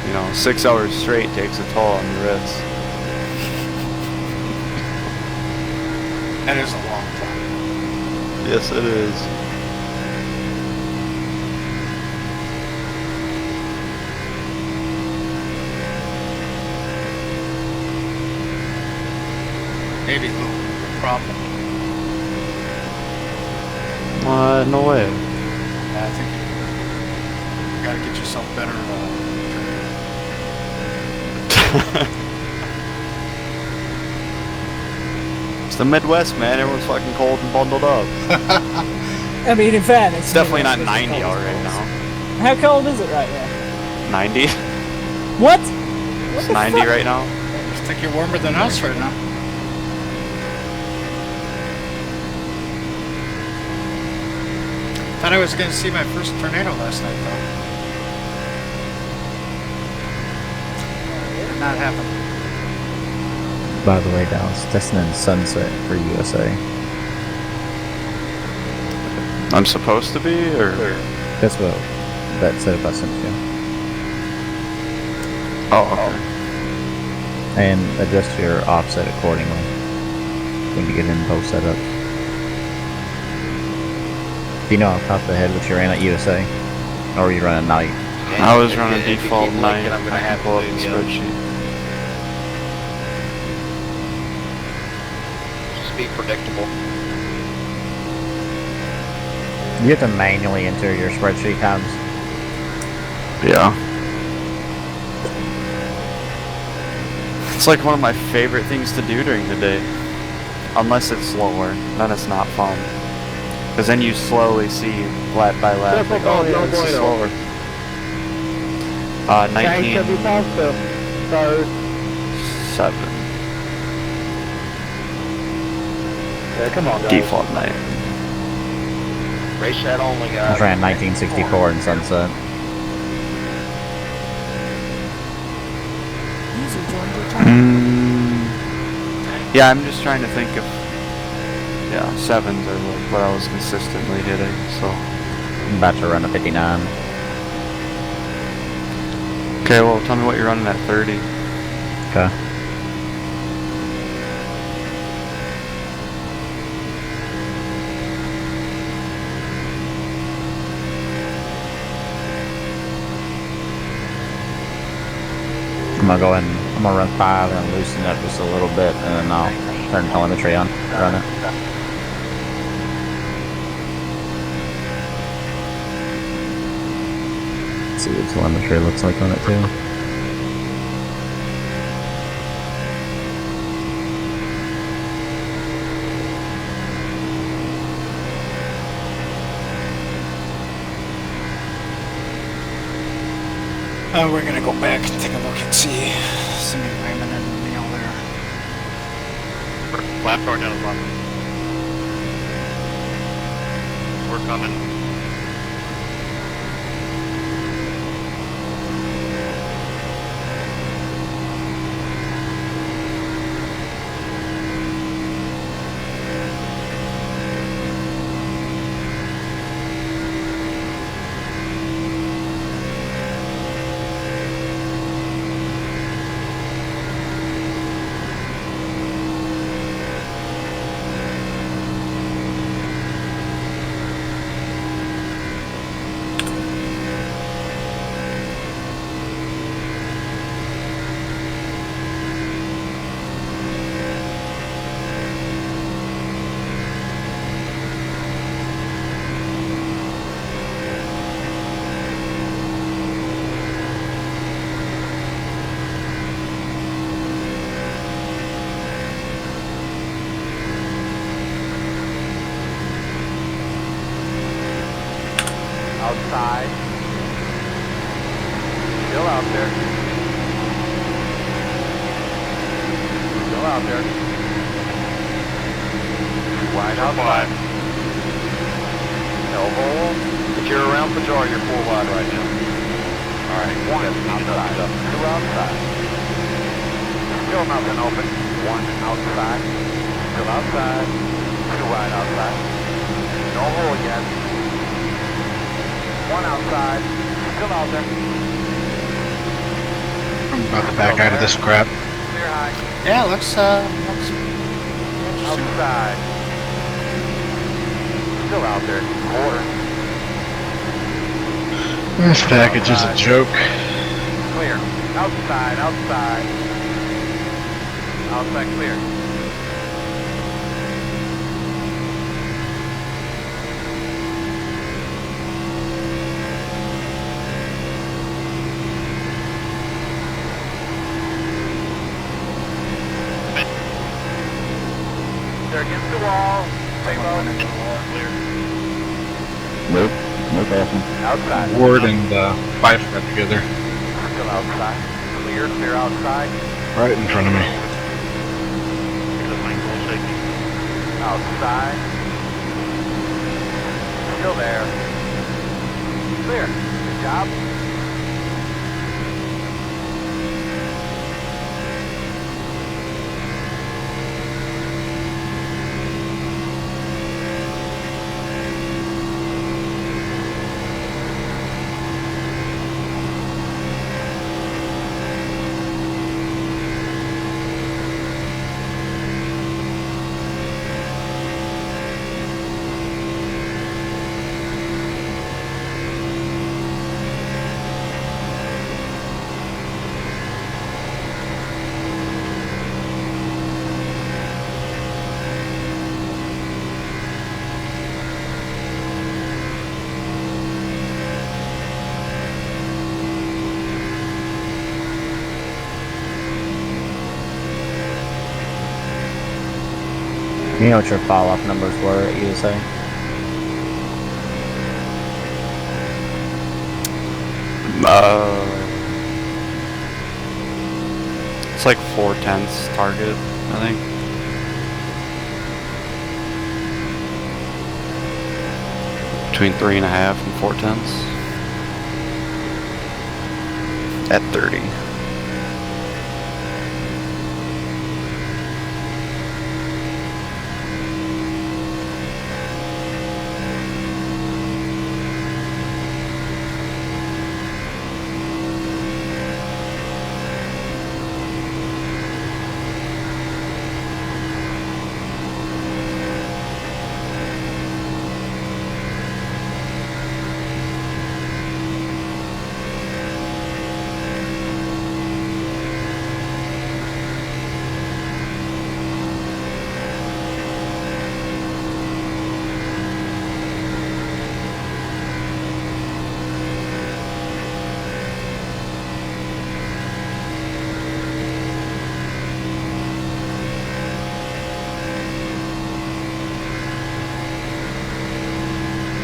You know, 6 hours straight takes a toll on the wrist. That is a long time. Yes, it is. Maybe a little problem. No way. Yeah, I think you gotta get yourself better. It's the Midwest, man. Everyone's fucking cold and bundled up. I mean, in fairness, It's definitely not 90 out right now. How cold is it right now? 90? What? It's 90 right now. I think you're warmer than us right now. Thought I was gonna see my first tornado last night, though. Did not happen. By the way, Dallas, testing in sunset for USA. I'm supposed to be, or? That's what that setup I sent you. Oh, okay. And adjust your offset accordingly when you get in both setups. Do you know off the top of the head what you ran at USA? Or were you running night? I was running default night. I'm gonna have to pull up the move you. spreadsheet. Just be predictable. You have to manually enter your spreadsheet times. Yeah. It's like one of my favorite things to do during the day. Unless it's slower, then it's not fun. Because then you slowly see lap by lap, like, oh yeah, this is slower. 19... 7. Yeah, come on, guys. Default night. Race that only, I guys. ran 1964 in Sunset. Yeah, I'm just trying to think of... Yeah, 7s are like what I was consistently hitting, so... I'm about to run a 59. Okay, well, tell me what you're running at 30. Okay. I'm gonna go ahead and I'm gonna run 5 and loosen up just a little bit, and then I'll turn telemetry on, run it. See what telemetry looks like on it too. We're gonna go back and take a look and see some environment and meal there. Lap door down the bottom. We're coming. Outside. Still out there. Still out there. Wide outside. No hole. If you're around Pajor, you're full wide right now. Alright, one outside. Two outside. Still nothing open. One outside. Still outside. Two wide outside. No hole yet. One outside. Still out there. I'm about to back out of this crap. Clear high. Yeah, looks Outside. Still out there. Quarter. This package is a joke. Clear. Outside, outside. Outside clear. They're against the wall. Stay low. Clear. Nope. No passing. Outside. Ward and Fife got together. Still outside. Clear, clear outside. Right in front of me. Outside. Still there. Clear. Good job. You know what your fall-off numbers were at USA? It's like 4/10 target, I think. Between 3.5 and 4/10 at 30.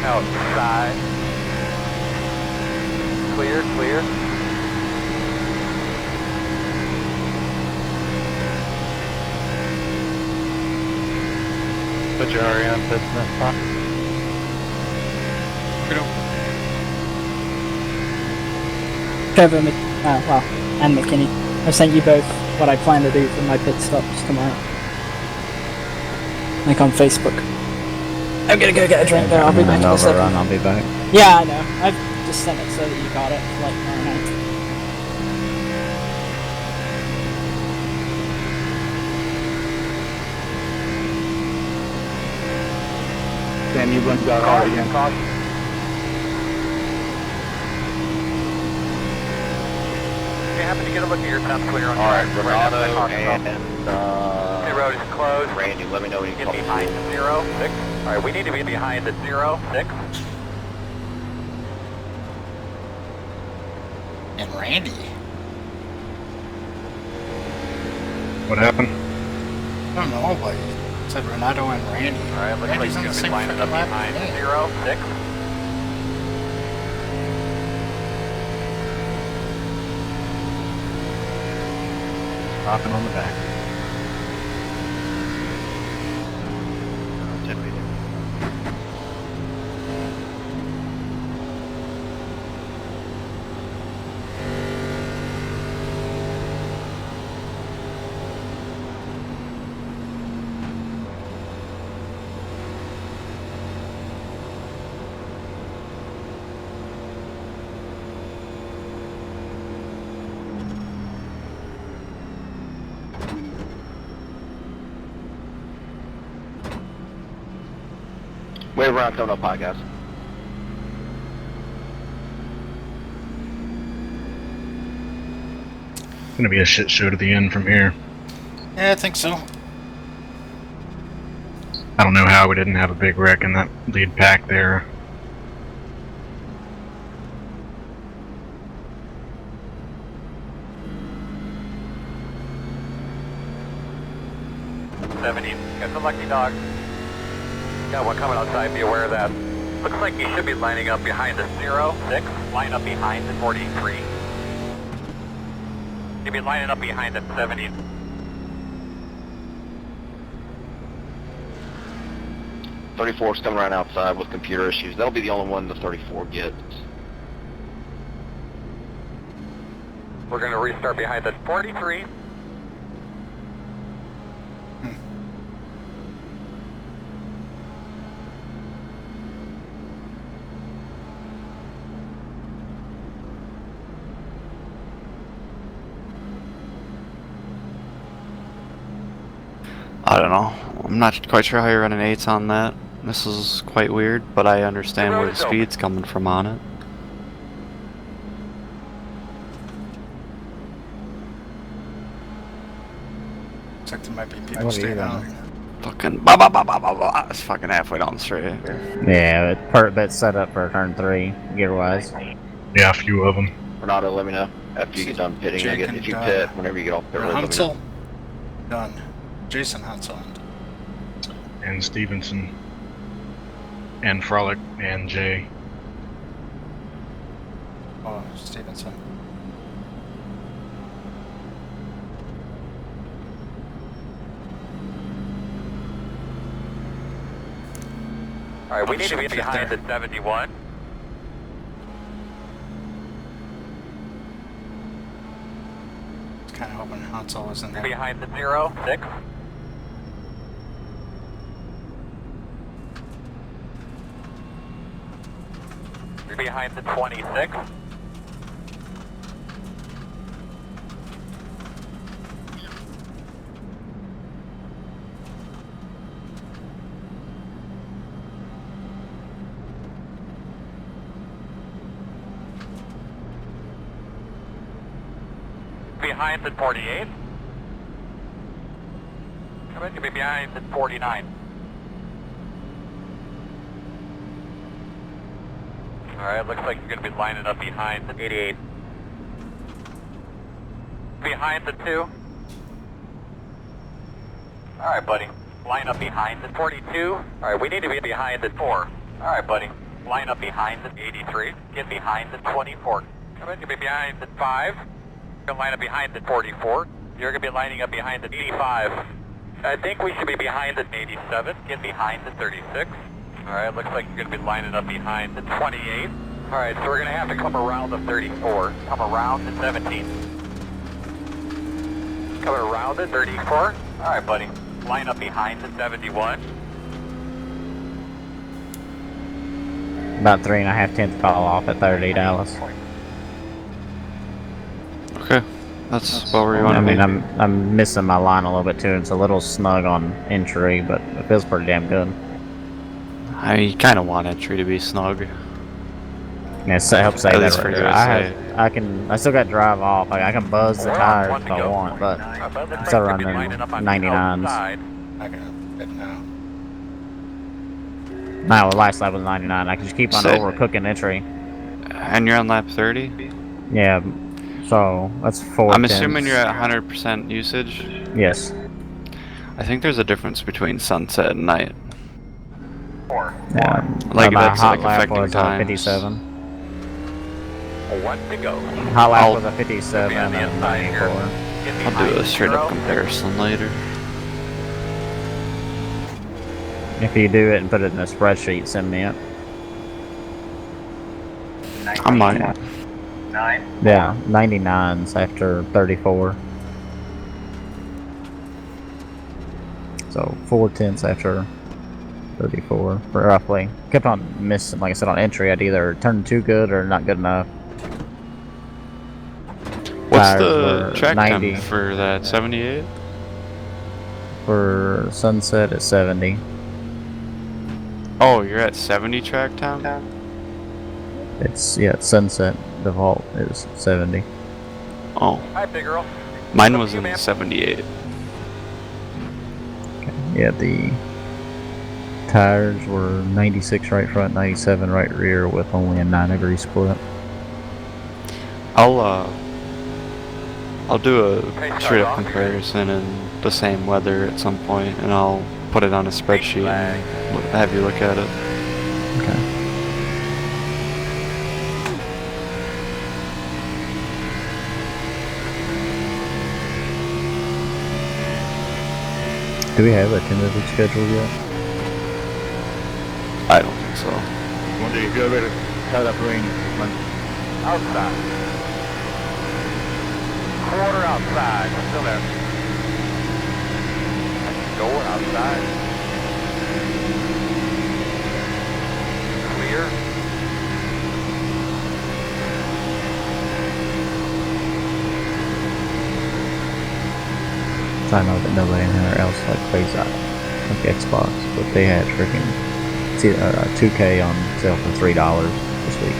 Outside. Clear, clear. Put your REM pits in that spot. Trevor, well, and McKinney, I've sent you both what I plan to do for my pit stops tomorrow. Like on Facebook. I'm gonna go get a drink there, I'll be back in a second. I'll be back. Yeah, I know. I've just sent it so that you got it, like, tomorrow night. Sam, you blinked out hard again. If you happen to get a look at your top clear on Alright, your Renato and the road is closed. Randy, let me know when you Get call. behind the 0-6. Alright, we need to be behind the 0-6. And Randy. What happened? I don't know, but it said Renato and Randy. Alright, looks Randy's like on you're the going to be same lining up freaking lap behind as me. 0-6. Hopping on the back. Wave around coming up podcast. It's gonna be a shit show to the end from here. Yeah, I think so. I don't know how we didn't have a big wreck in that lead pack there. Got the lucky dog. Got one coming outside, be aware of that. Looks like you should be lining up behind the 0-6. Line up behind the 43. You'll be lining up behind the 70. .34's coming right outside with computer issues. That'll be the only one the 34 gets. We're going to restart behind the 43. I don't know. I'm not quite sure how you're running 8s on that. This is quite weird, but I understand where the speed's coming from on it. Looks like there might be people staying out. Fucking ba ba ba ba ba ba. It's fucking halfway down the straight. Yeah, that's set up for turn 3, gear-wise. Yeah, a few of them. Renato, let me know after you get done pitting. Jake Again, and, if you pit, whenever you get off pit road, let me know. Hunsel. Done. Jason Hunsel. and Stevenson, and Frolic, and Jay. Oh, Stevenson. Alright, we need to be behind the 71. Kind of hoping Hansel was in there. Behind the 06. Behind the 26. Behind the 48. How about you be behind the 49? Alright, looks like you're going to be lining up behind the 88. Behind the 2. Alright, buddy. Line up behind the 42. Alright, we need to be behind the 4. Alright, buddy. Line up behind the 83. Get behind the 24. How about you be behind the 5? You're going to line up behind the 44. You're going to be lining up behind the 85. I think we should be behind the 87. Get behind the 36. Alright, looks like you're going to be lining up behind the 28. Alright, so we're going to have to come around the 34. Come around the 17. Come around the 34. Alright, buddy. Line up behind the 71. About 3.5 tenths fall off at 30, Dallas. Okay, that's about where you want to I be. mean, I'm missing my line a little bit too. It's a little snug on entry, but it feels pretty damn good. I kind of want entry to be snug. Yeah, it helps say At that. least for Right. USA. I still got drive off. I can buzz the tires if I want, but I'm still running 99s. I can hit now. No, the last lap was 99. I can just keep on Say- overcooking entry. And you're on lap 30? Yeah, so that's 4 I'm tenths. assuming you're at 100% usage? Yes. I think there's a difference between sunset and night. Yeah, Like, my that's hot like lap affecting was times. 57. One to go. Hot lap I'll- was a 57 Be on the and inside here. 94. Get I'll behind do a the straight up 0. comparison later. If you do it and put it in a spreadsheet, send me it. I might. Yeah, 99s after 34. So 4 tenths after 34, roughly. Kept on missing, like I said, on entry. I'd either turn too good or not good enough. What's Tires the were track 90. time for that 78? For sunset at 70. Oh, you're at 70 track time? It's sunset. Default is 70. Oh. Hi, big girl. Mine was in 78. Yeah, the tires were 96 right front, 97 right rear with only a 9-degree split. I'll do a straight up comparison in the same weather at some point, and I'll put it on a spreadsheet and have you look at it. Okay. Do we have a tentative schedule yet? I don't think so. One day you feel better. Tied up rain. Outside. Quarter outside. We're still there. Go outside. Clear. I know that nobody anywhere else like plays that, like Xbox, but they had freaking 2K on sale for $3 this week.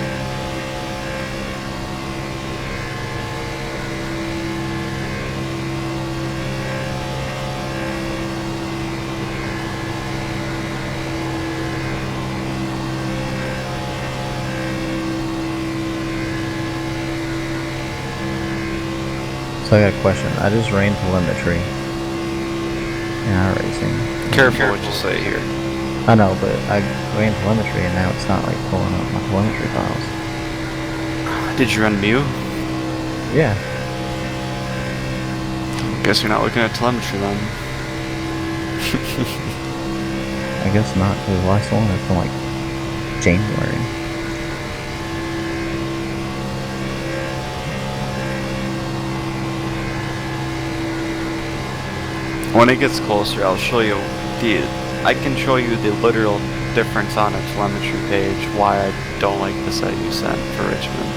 So I got a question. I just ran telemetry in iRacing. Careful what you say here. I know, but I ran telemetry and now it's not like pulling up my telemetry files. Did you run Mew? Yeah. Guess you're not looking at telemetry then. I guess not, because the last one is from like January. When it gets closer, I'll show you I can show you the literal difference on a telemetry page why I don't like the set you sent for Richmond.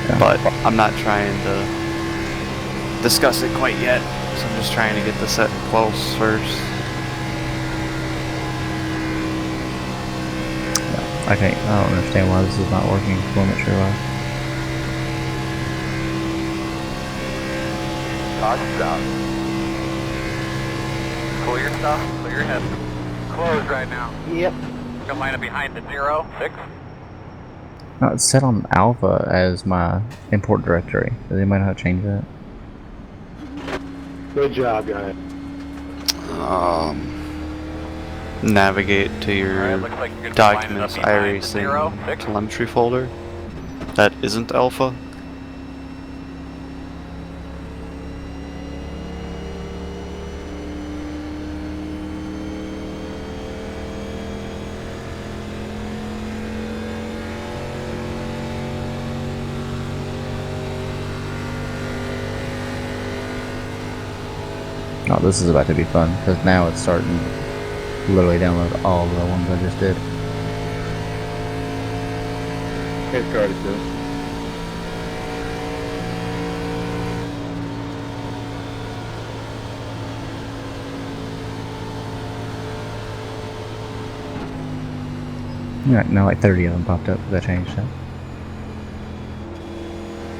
Yeah. But I'm not trying to discuss it quite yet, so I'm just trying to get the set close first. I don't understand why this is not working telemetry wise. Caution's out. Clear stuff. Clear ahead. Closed right now. Yep. Come line up behind the 0, 6. No, it's set on Alpha as my import directory. Does anybody know how to change that? Good job, guys. Navigate to your Looks like you're gonna documents line it up behind the iRacing 0, 6. telemetry folder. That isn't Alpha. Oh, this is about to be fun, because now it's starting to literally download all the ones I just did. It's started to. Yeah, now like 30 of them popped up because I changed it.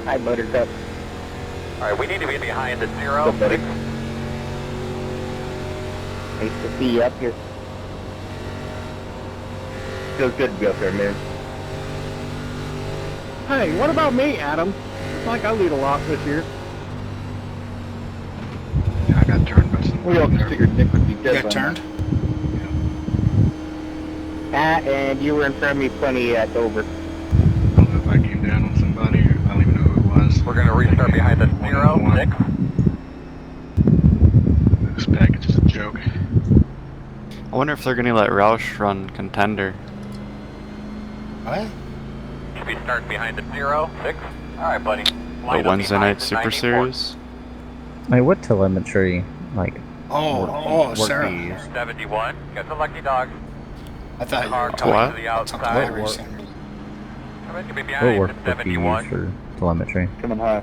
Hi, Buttercup. Alright, we need to be behind the 0, 6. Nice to see you up here. Feels good to be up there, man. Hey, what about me, Adam? It's like I lead a lot this year. Yeah, I got turned by someone. We all just figured Nick would be You dead. got turned? And you were in front of me plenty at Dover. I don't know if I came down on somebody or I don't even know who it was. We're gonna restart behind the 0, 6. This package is a joke. I wonder if they're gonna let Roush run Contender. What? Should be starting behind the 0, 6. Alright, buddy. The Line up Wednesday behind night the Super 94. Series. Wait, what telemetry, like, Oh, work Sarah. do you use? 71. Got the lucky dog. I thought you Car were coming What? to the about something outside. iRacing. Somebody could be What behind work the book do you use 71. for telemetry? Coming high.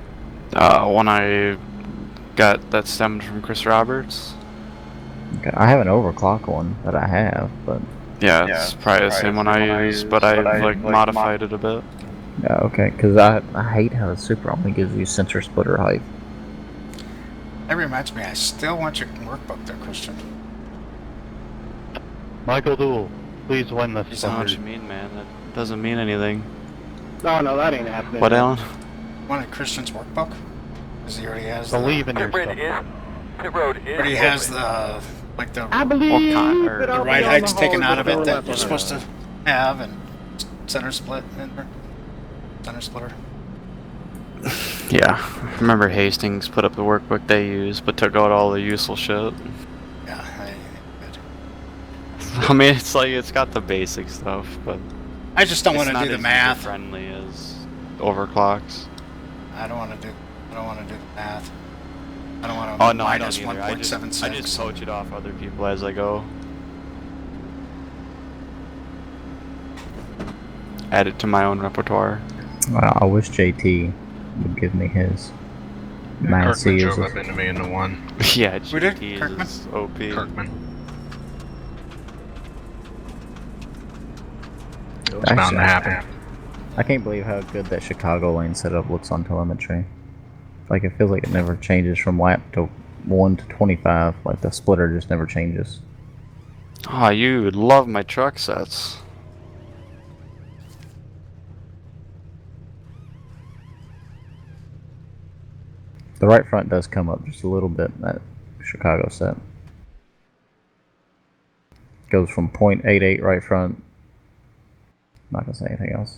When I got that stemmed from Chris Roberts. Okay, I have an overclock one that I have, but... Yeah, it's probably the same one I use, but I like modified it a bit. Yeah, okay, because I hate how the Super only gives you sensor splitter height. That reminds me, I still want your workbook there, Christian. Michael Duel, please win this. You know what you mean, man. That doesn't mean anything. No, that ain't happening. What, Alan? Want Christian's workbook? Because he already has Believe in Pit road yourself. Pit road is But he has open. the, like the, I believe or that the I'll right be on heights the taken hard out of it door that left you're behind. supposed to have, and center split in there. Center splitter. Yeah. I remember Hastings put up the workbook they used, but took out all the useful shit. Yeah, I mean, it's like, it's got the basic stuff, but... I just don't it's want to not do the as math. user-friendly as overclocks. I don't want to do the math. I don't want to Oh no, I minus don't either. I just 1.76. coach it off other people as I go. Add it to my own repertoire. Well, I wish JT would give me his. Man, Kirkman see, drove up into me in the one. Yeah, We did? GT Kirkman? is OP. Kirkman. It's Actually, bound to happen. I can't believe how good that Chicago lane setup looks on telemetry. Like, it feels like it never changes from lap to 1 to 25. Like, the splitter just never changes. Oh, you would love my truck sets. The right front does come up just a little bit, that Chicago set. Goes from .88 right front. Not gonna say anything else.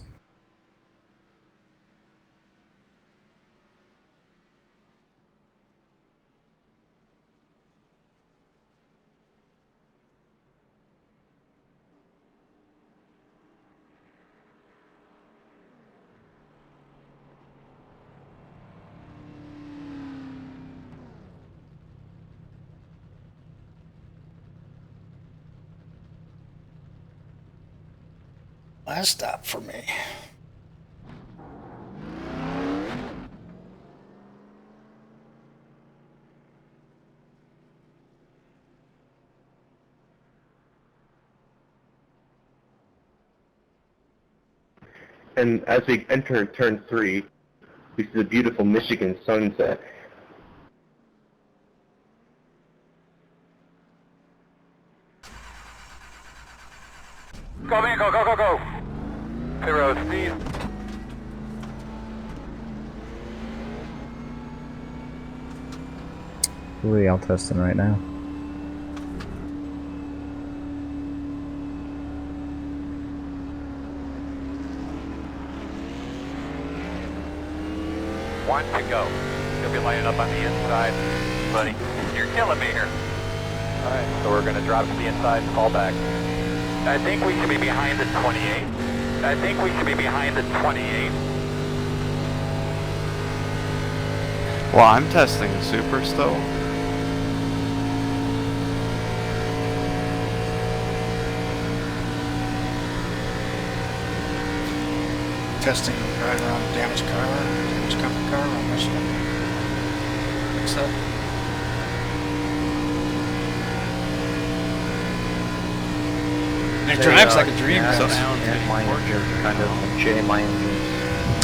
Last stop for me. And as we enter turn 3, we see the beautiful Michigan sunset. Go, man, go, go, go, go. 0 speed. Who are y'all testing right now? One to go. You'll be lining up on the inside. Buddy, you're killing me here. Alright, so we're going to drop to the inside and call back. I think we should be behind the 28. I think we should be behind the 28. Well, I'm testing the super still. Testing right around damaged car, damaged company car around Michigan. Fix that. It drives like a dream. Yeah, So and my engine kind of jam my engines.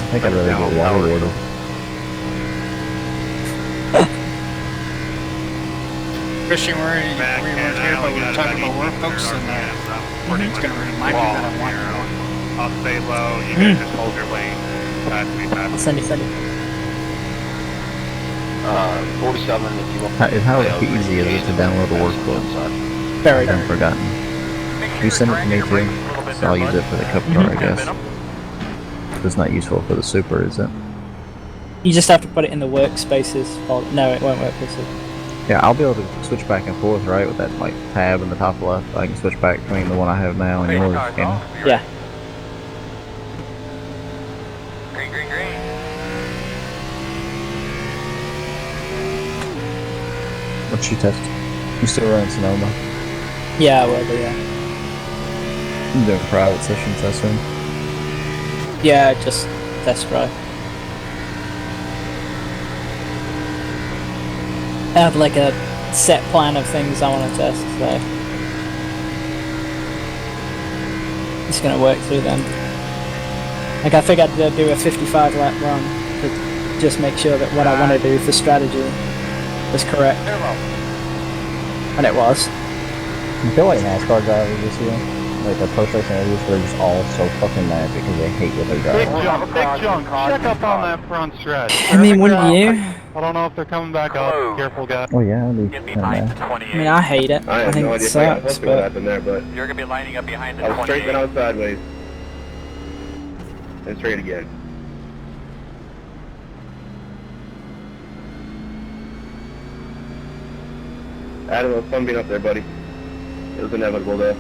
I think I'd really get water water. Christian, we weren't here, but we were talking about work folks, and it's going to remind me that I want to. I'll stay low, you guys just hold your lane. Pass me, pass me. Send it. 47 if you want. How easy is it to download the workbook? Very I've forgotten. You send it to me too, so I'll use it for the cup car, I guess. It's not useful for the super, is it? You just have to put it in the workspaces. Or, no, it won't work for super. Yeah, I'll be able to switch back and forth, right, with that like tab in the top left. I can switch back between the one I have now and yours. Yeah. Green, green, green. What's your test? You still running Sonoma? Yeah, I will do, yeah. I'm doing private session testing. Yeah, just test drive. I have like a set plan of things I want to test, so it's gonna work through them. Like I think I'd do a 55 lap run to just make sure that what I want to do for strategy was correct. And it was. I feel like NASCAR drivers this year, like the post-racing interviews, they're just all so fucking mad because they hate what they're driving. Big junk, check up on that front stretch. I mean, wouldn't you? I don't know if they're coming back up. Careful, guys. Oh yeah, I'll be mad. I mean, I hate it. I think it sucks, what but happened there, but You're going to be lining up behind the I was 28. straight, then I was sideways. And straight again. Adam, it was fun being up there, buddy. It was inevitable, though.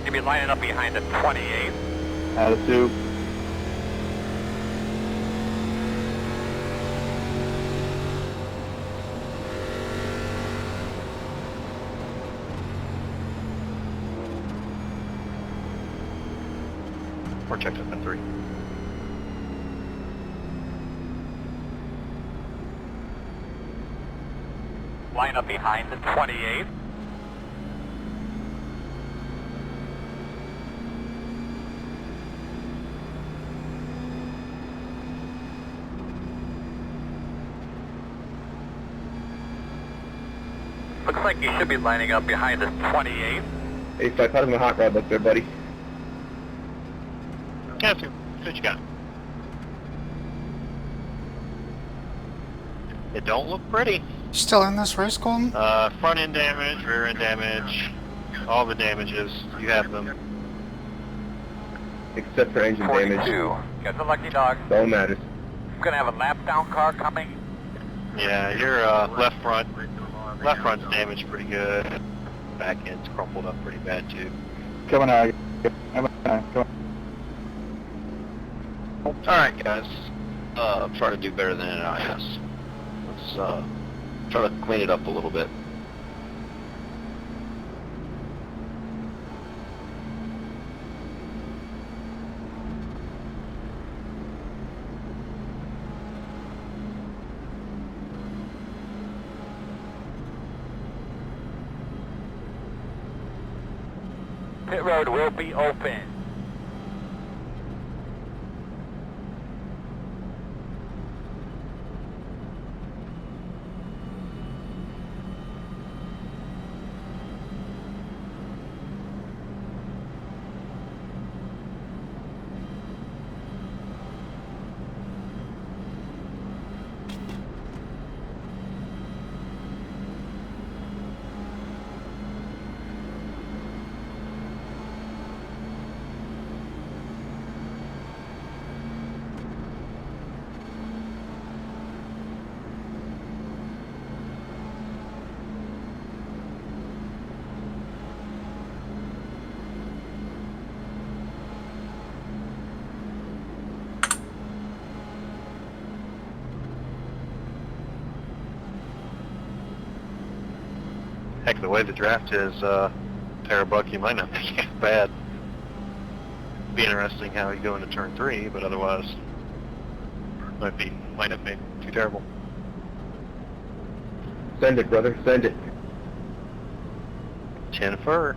You'll be lining up behind the 28. Attitude. Or checked up in 3. Line up behind the 28. Looks like you should be lining up behind the 28. Hey, so I caught him a hot rod back there, buddy. Captain, what you got? It don't look pretty. Still in this race, Colton? Front end damage, rear end damage, all the damages. You have them. Except for engine damage. Get the lucky dog. That's all matters. I'm gonna have a lap down car coming. Yeah, your left front's damaged pretty good. Back end's crumpled up pretty bad too. Coming out. Coming out. Alright, guys. Try to do better than NIS. Let's try to clean it up a little bit. Pit road will be open. Heck, the way the draft is, Terabuck, you might not be half bad. Be interesting how you go into turn 3, but otherwise, might not be too terrible. Send it, brother. Send it. Jennifer.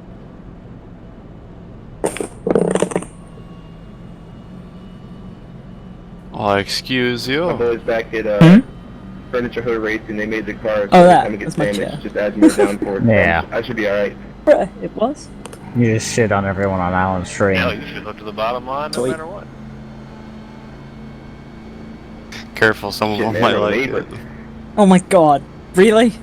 Excuse you. My boys back at Furniture Hood Racing, they made the car so every time it gets damaged, just adds more downforce. Yeah. I should be alright. Bruh, it was? You just shit on everyone on Island Stream. Yeah, you should look to the bottom line no matter what. Careful, some of them might like it. Oh my god, really?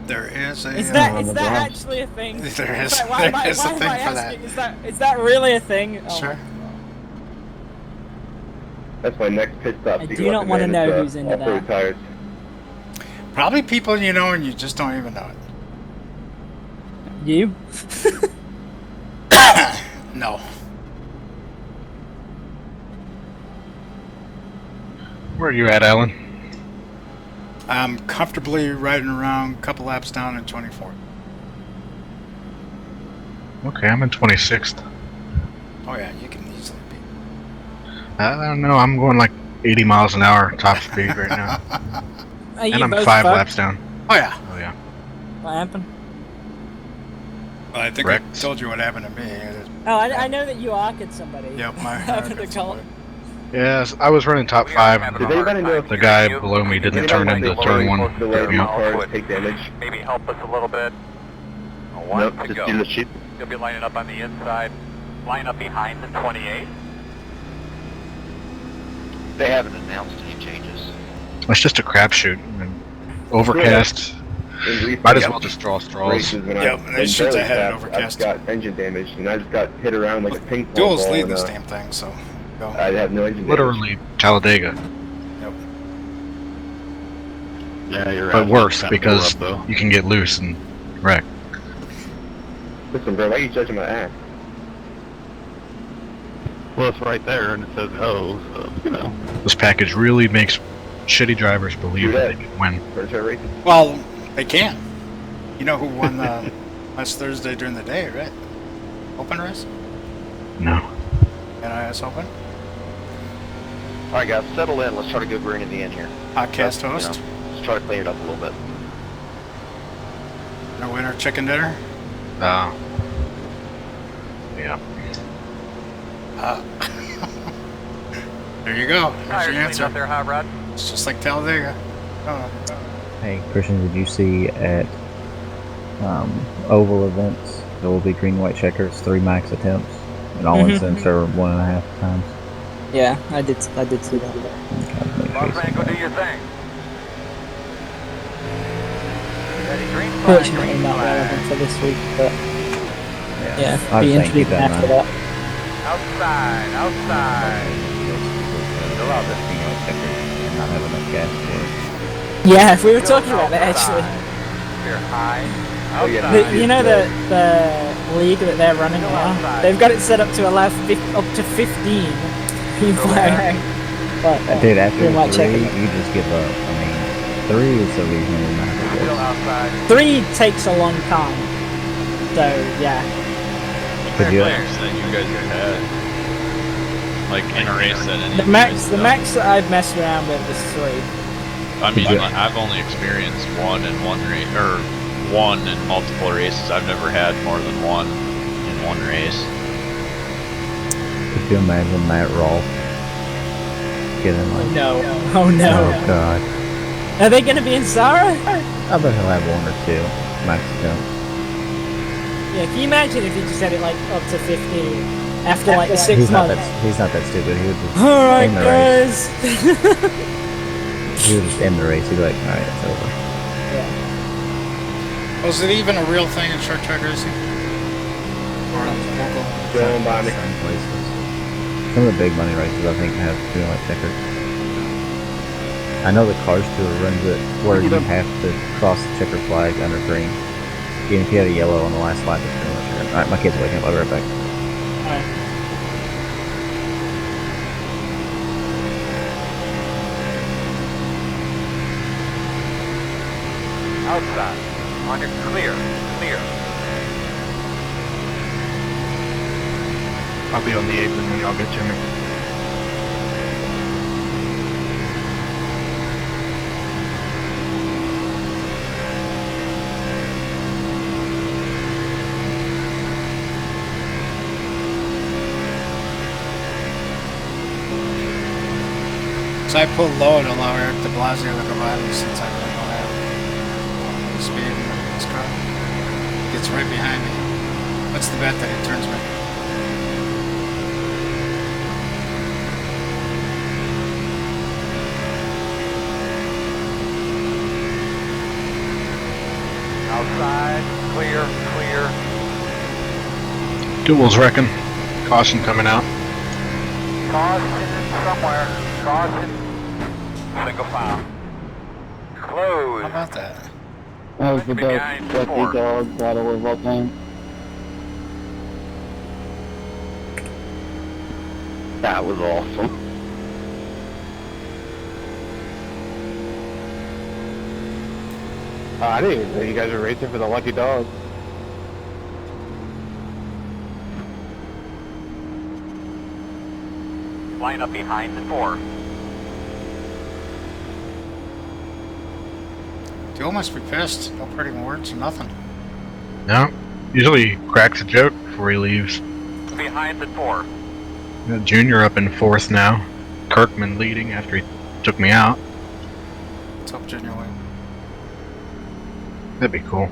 There is a. Is that actually a thing? There is. Like, There is a why am I thing for asking? Is that really a thing? Oh Sure. That's my next pit stop. I do not want to know who's into that. Tires. Probably people you know and you just don't even know it. You? No. Where are you at, Alan? I'm comfortably riding around a couple laps down in 24. Okay, I'm in 26th. Oh yeah, you can easily be. I don't know, I'm going like 80 miles an hour top speed right now. Are you And I'm both 5 fucked? laps down. Oh yeah. Oh yeah. What happened? Well, I think I told you what happened to me. Oh, I know that you awked somebody. Yep, my happened to call it. Yes, I was running top 5 and the guy below me didn't turn into turn 1. Pick me up. Take damage. Maybe help us a little bit. Nope, just do the sheep. You'll be lining up on the inside. Line up behind the 28. They haven't announced any changes. It's just a crapshoot. Overcast. Might as well just draw straws. Yep, they should have had it overcast. I just got engine damage, and I just got hit around like a ping pong Duels ball. lead and, this damn thing, so go. I have no engine Literally Talladega. Yep. Yeah, you're right. But worse, because you can get loose and wreck. Listen, bro, why are you judging my ass? Well, it's right there, and it says "oh," so, you know. This package really makes shitty drivers believe that they can win. Well, they can. You know who won last Thursday during the day, right? Open race? No. NIS Open? Alright guys, settle in. Let's try to go green in the end here. Podcast host? Let's try to clean it up a little bit. No winner chicken dinner? Yeah. There you go. There's your answer. Out there, Hot Rod. It's just like Talladega. Oh. Hey, Christian, did you see at oval events there will be green white checkers, 3 max attempts, and all incidents are 1.5 times? Yeah, I did see that. Los Franco, do your thing. Fortunately not relevant for this week, but yeah, I be was thinking interesting that, after man. that. Outside, outside. Fill out this thing out checker and not have enough gas for it. Yeah, we were talking about that actually. Clear high. You know the league that they're running now? They've got it set up to allow up to 15 people. But, Dude, after we might check 3, it out. you just give up. I mean, 3 is a reasonable amount of race. 3 takes a long time. So, yeah. Could you- that you guys have had, like in a race that any The max that I've messed around with is 3. I mean, I've only experienced 1 in one race, or 1 in multiple races. I've never had more than 1 in one race. Could you imagine Matt Rolfe getting like... No. Oh no. Oh god. Are they going to be in Zara? I bet he'll have 1 or 2 max jump. Yeah, can you imagine if he just had it like up to 15 after like the 6 months? He's not that stupid. He would just Alright end the guys! race. He would just end the race. He'd be like, alright, it's over. Was it even a real thing in short track racing? Or local? Some places. Some of the big money races I think have doing like checker. I know the Cars Tour runs it where you have to cross the checker flag under green. Even if you had a yellow on the last lap, it's pretty much it. Alright, my kid's waking up. I'll be right back. Outside. On your clear. Clear. I'll be on the apron when y'all get to me. So I pulled low to allow Eric de Blasio to go by me since I really don't have speed in this car. Gets right behind me. What's the bet that he turns me? Outside. Clear. Clear. Duels reckon. Caution coming out. Caution somewhere. Caution. Single file. Close. How about that? That was the best Lucky Dog battle of all time. That was awesome. I didn't even know you guys were racing for the Lucky Dog. Line up behind the 4. Duel must be pissed. No parting words or nothing. No. Usually cracks a joke before he leaves. Behind the 4. Got Junior up in 4th now. Kirkman leading after he took me out. Let's hope Junior wins. That'd be cool.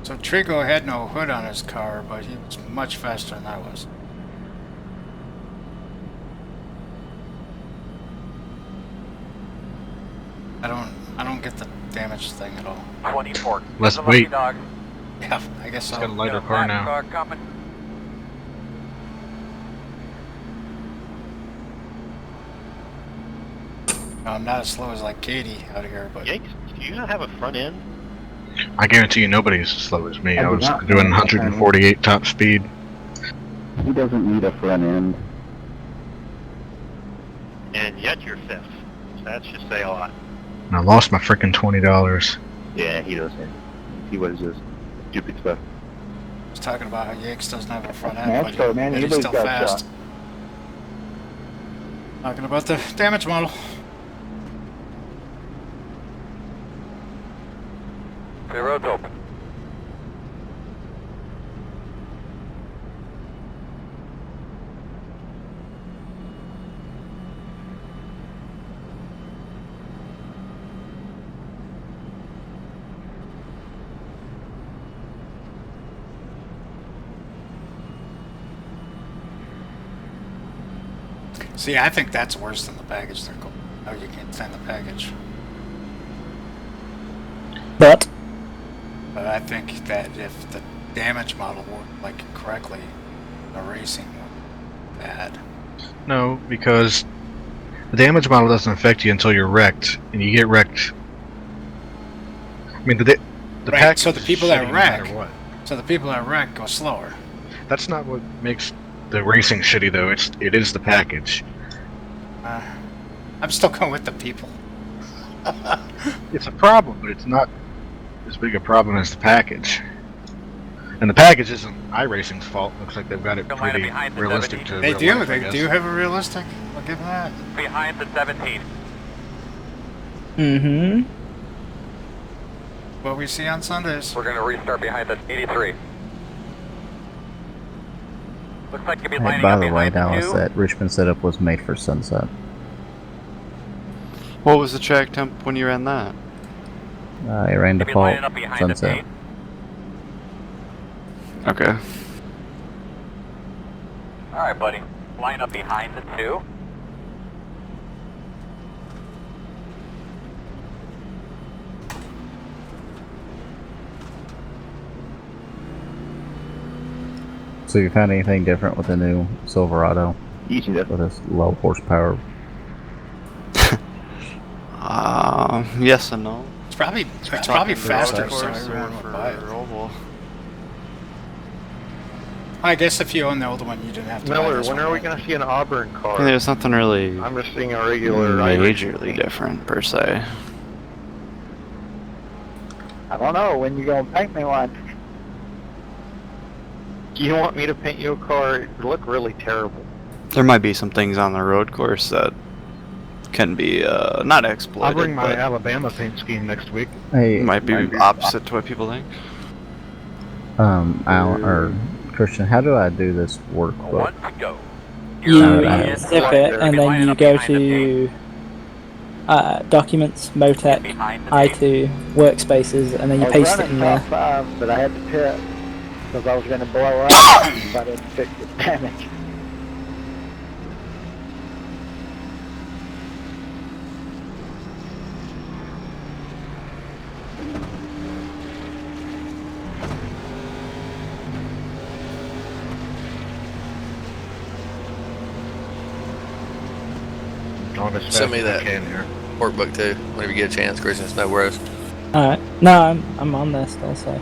So Trigo had no hood on his car, but he was much faster than I was. I don't get the damage thing at all. 24. Let's wait. Dog. Yeah, I guess so. He's got a lighter car now. Car coming. No, I'm not as slow as like Katie out here, but Yanks, do you not have a front end? I guarantee you nobody's as slow as me. I I do was not doing have a front end. 148 top speed. He doesn't need a front end. And yet you're 5th. That should say a lot. And I lost my freaking $20. Yeah, he doesn't. He was just stupid stuff. I was talking about how Yakes doesn't have a front end, That's but so, man. he's Anybody's still got a fast. shot. Talking about the damage model. Clear road's open. See, I think that's worse than the package they're going. Oh, you can't send the package. But I think that if the damage model worked like correctly, the racing would be bad. No, because the damage model doesn't affect you until you're wrecked, and you get wrecked. I mean, the Right, package so the is people shitty that no wreck, matter what. so the people that wreck go slower. That's not what makes the racing shitty, though. It is the package. I'm still going with the people. It's a problem, but it's not as big a problem as the package. And the package isn't iRacing's fault. Looks like they've got it pretty realistic to They real do. life, I They guess. do have a realistic. I'll give them that. Behind the 17. mm-hmm. What we see on Sundays. We're going to restart behind the 83. Looks like you'll be Hey, lining by up the way, behind the Dallas, 2. that Richmond setup was made for sunset. What was the track temp when you ran that? It ran You'll be default lining up behind sunset. the 8. Okay. Alright, buddy. Line up behind the 2. So you found anything different with the new Silverado? Easy with this low horsepower? Yes and no. It's probably faster, so everyone would buy it. Oval. I guess if you own the old one, you didn't have to. buy Miller, this when one. are we going to see an Auburn car? There's nothing really I'm just seeing a regular majorly different per se. I don't know when you gonna paint me one. Do you want me to paint you a car? It would look really terrible. There might be some things on the road course that can be not exploited. I'll bring my but Alabama paint scheme next week. Hey, might be opposite to what people think. Al or Christian, how do I do this workbook? You Alright. zip it and then you go to Documents, Motec, I2, Workspaces, and then you I was paste it running in there. top 5, but I had to pit because I was going to blow up if I didn't fix the damage. Send me that workbook too, whenever you get a chance, Chris, and Snow Rose. Alright. No, I'm on there still, so.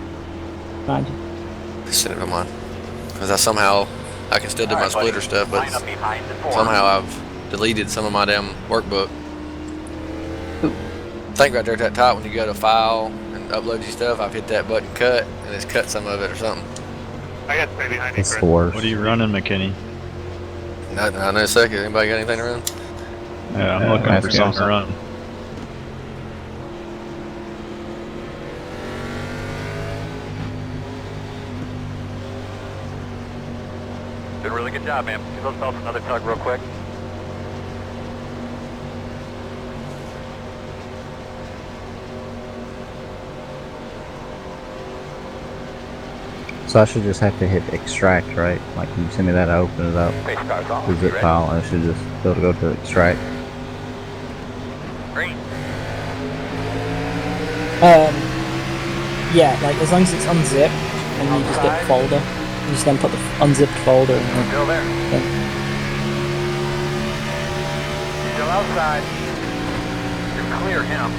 Mind you. Send it on mine. Because I can still do my splitter stuff, but somehow I've deleted some of my damn workbook. Think right there at that top when you go to file and upload your stuff, I've hit that button cut and it's cut some of it or something. I got to stay behind you, It's Chris. the worst. What are you running, McKinney? Nothing, I know a second. Anybody got anything to run? Yeah, I'm looking for something to run. Did a really good job, man. Give those belts another tug real quick. So I should just have to hit extract, right? Like when you send me that, I open it up, the zip file, and I should just be able to go to extract. Green. Yeah, like as long as it's unzipped and you just get the folder, you just then put the unzipped folder in there. Still there. Still outside. You clear him.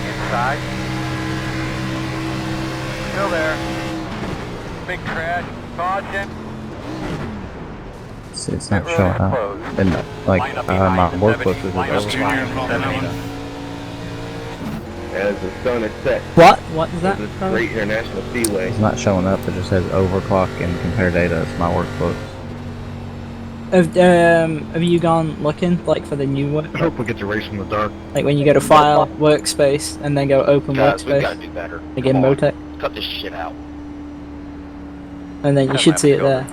Inside. Still there. Big trash. Caution. It's not showing up. And like my workbook is As the sun is set. What? What is that? This is Great International Seaway. It's not showing up. It just says overclock and compare data. It's my workbook. Have you gone looking like for the new work? I hope we get to race in the dark. Like when you go to File, Workspace, and then go Open Guys, we gotta Workspace, do better. again Come on. Motec, Cut this shit out. and then you should see it there.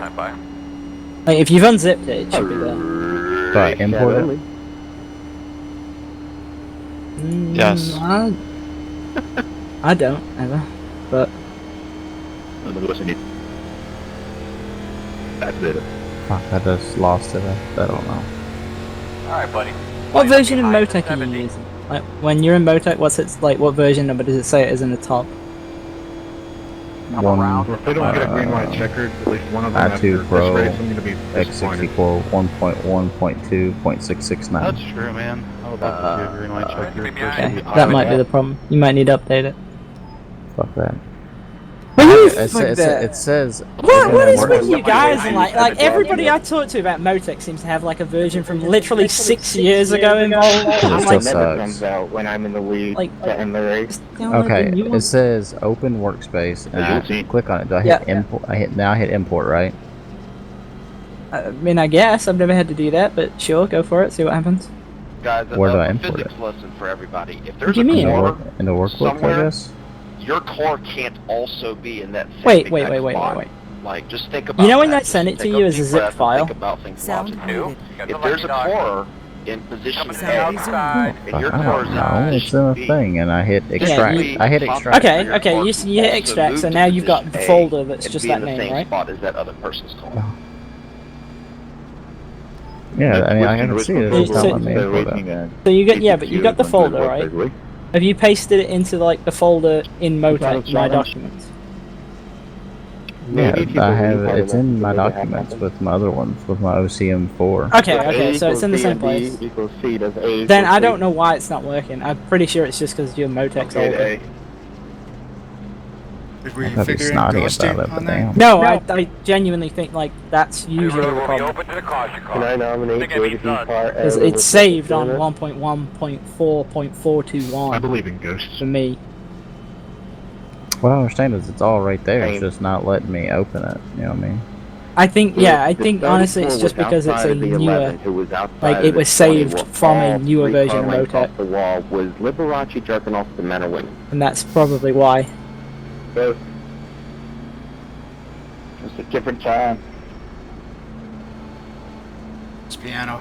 Like if you've unzipped it, it should be there. Do I import it? Yes. I don't ever, but That's it. Fuck, I just lost it. I don't know. Alright, buddy. what version of Motec are you using? Like when you're in Motec, what's its like? What version number does it say it is in the top? One, If they don't get a green light checkered, at least one of them after I2 this Pro race, I'm going to be disappointed. X64 1.1.2.669. That's true, man. How about the green light checker? Okay, that might be the problem. You might need to update it. Fuck that. It says. What is with you guys and like everybody I talk to about Motec seems to have like a version from literally 6 years ago involved. I'm like, never comes out when I'm in the lead to end the race. Okay, it says open workspace, and I click on it. Do I hit import? I hit import, right? I mean, I guess I've never had to do that, but sure, go for it. See what happens. Guys, Where do I a import physics it? lesson for everybody. If What there's do you a mean? core In the workbook, I somewhere, guess. your car can't also be in that same Wait. spot. Like, just think about You know when that. I send it Just to take you a as a deep zip breath and file? Think about things Sound logically. muted. If there's a car in position A and your I car is don't in know. It's position in a B, thing, and I hit extract. you- I hit extract. Okay, you hit extract, so now you've got the folder that's just that name, right? spot as that other person's car. Yeah, I mean, I can see it. It's not So- letting me import that. So you got but you got the folder, right? Have you pasted it into like the folder in Motec, My Documents? Yeah, I have it. It's in my documents with my other ones, with my OCM4. Okay, so it's in the same place. Then I don't know why it's not working. I'm pretty sure it's just because your Motec's older. Did we I'd be figure in snotty ghosting about it, on but that? damn. No, I genuinely think like that's usually the problem. Can I nominate Joe to be part Because it's saved on 1.1.4.421. I believe in ghosts. For me. What I understand is it's all right there. It's just not letting me open it. You know what I mean? I think honestly it's just because it's a newer, like it was saved from a newer version of Motec, The wall was Liberace jerking off the men or women. and that's probably why. Just a different time. It's piano.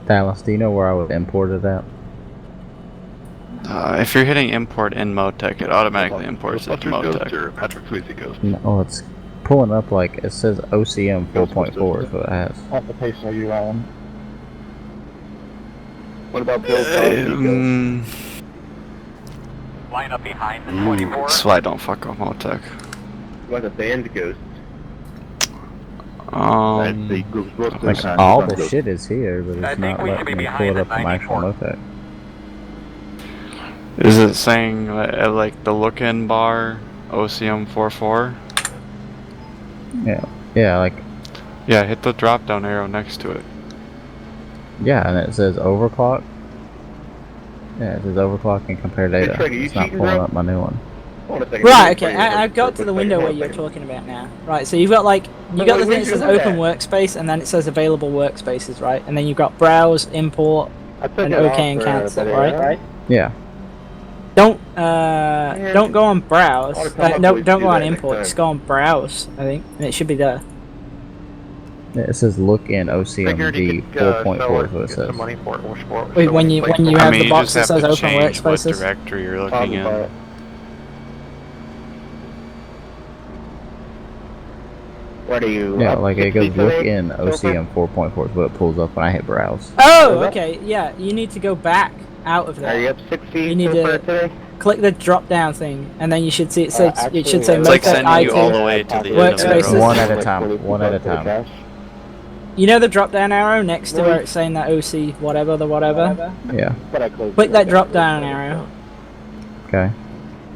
Dallas, do you know where I would import it at? If you're hitting import in Motec, it automatically imports it to Motec. Patrick Swayze Ghost. No, it's pulling up like it says OCM 4.4 is what it has. What application are you on? What about Bill Cosby? Line up behind the 24. That's why I don't fuck with Motec. Like a band ghost. Like all the shit is here, but it's not letting me pull it up on my actual Motec. Is it saying like the look-in bar OCM 44? Yeah, like yeah, hit the drop-down arrow next to it. yeah, and it says overclock. Yeah, it says overclock and compare data. It's not pulling up my new one. Right, okay, I've got to the window where you're talking about now. Right, so you've got like, the thing that says open workspace, and then it says available workspaces, right? And then you've got browse, import, and OK and cancel, right? Yeah. Don't go on browse, don't go on import, just go on browse, I think, and it should be there. Yeah, it says look in OCMV 4.4 is what it says. Wait, when you have the box that says open What workspaces? directory you're looking in. What are you? Yeah, like it goes look in OCM 4.4 is what it pulls up when I hit browse. Oh, okay, yeah, you need to go back out of that. Are you up 6 feet? You need to click the drop down thing, and then you should see it says it should say It's like Motec sending you all the IT way to the end of the workspaces. road. One at a time. One at a time. You know the drop down arrow next to where it's saying that OC whatever the whatever? Yeah. Click that drop down arrow. Okay.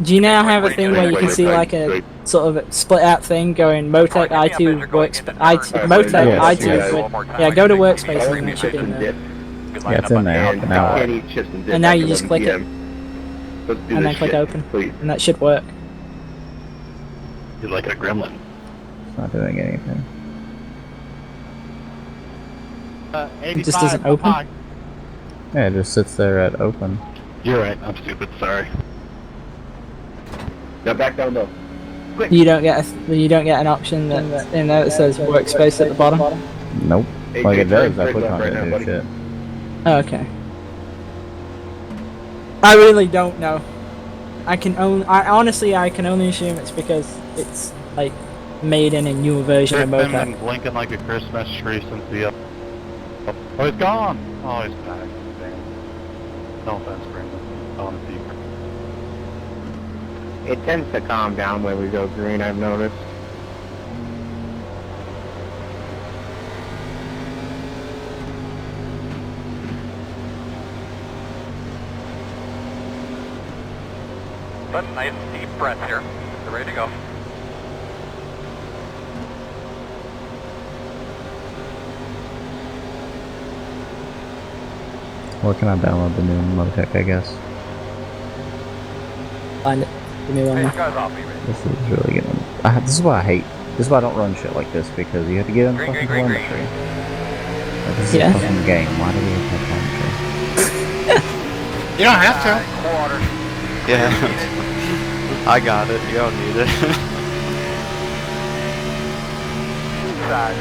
Do you now have a thing where you can see like a sort of split out thing going Motec I2 workspace Motec Yes, I2 yes. yeah, go to workspaces and it should be in there. Yeah, it's in there. Now what? And now you just click it. And then click open. And that should work. You're like a gremlin. It's not doing anything. It just doesn't open. Yeah, it just sits there at open. You're right. I'm stupid. Sorry. Now back down low. You don't get an option that in there that says workspace at the bottom. Nope. Hey, Like Jake, it does. turn I click left on right it now, and buddy. shit. Oh, okay. I really don't know. I can only assume it's because it's like made in a newer version of Been Moped. blinking like a Christmas tree since the Oh, he's gone! Oh, he's back. Damn. No offense, Brandon. I want to see you. It tends to calm down when we go green, I've noticed. But nice deep breath here. They're ready to go. Where can I download the new Motec, I guess? Find it. Give me one Hey, more. guys off, be ready. This is really getting... this is why I hate... This is why I don't run shit like this, because you have to get on the Green, fucking green, green, telemetry. Like, this is Yeah. a fucking game. Why do we have to have telemetry? You don't have to. Quarter. Yeah. I got it. You don't need it. Inside.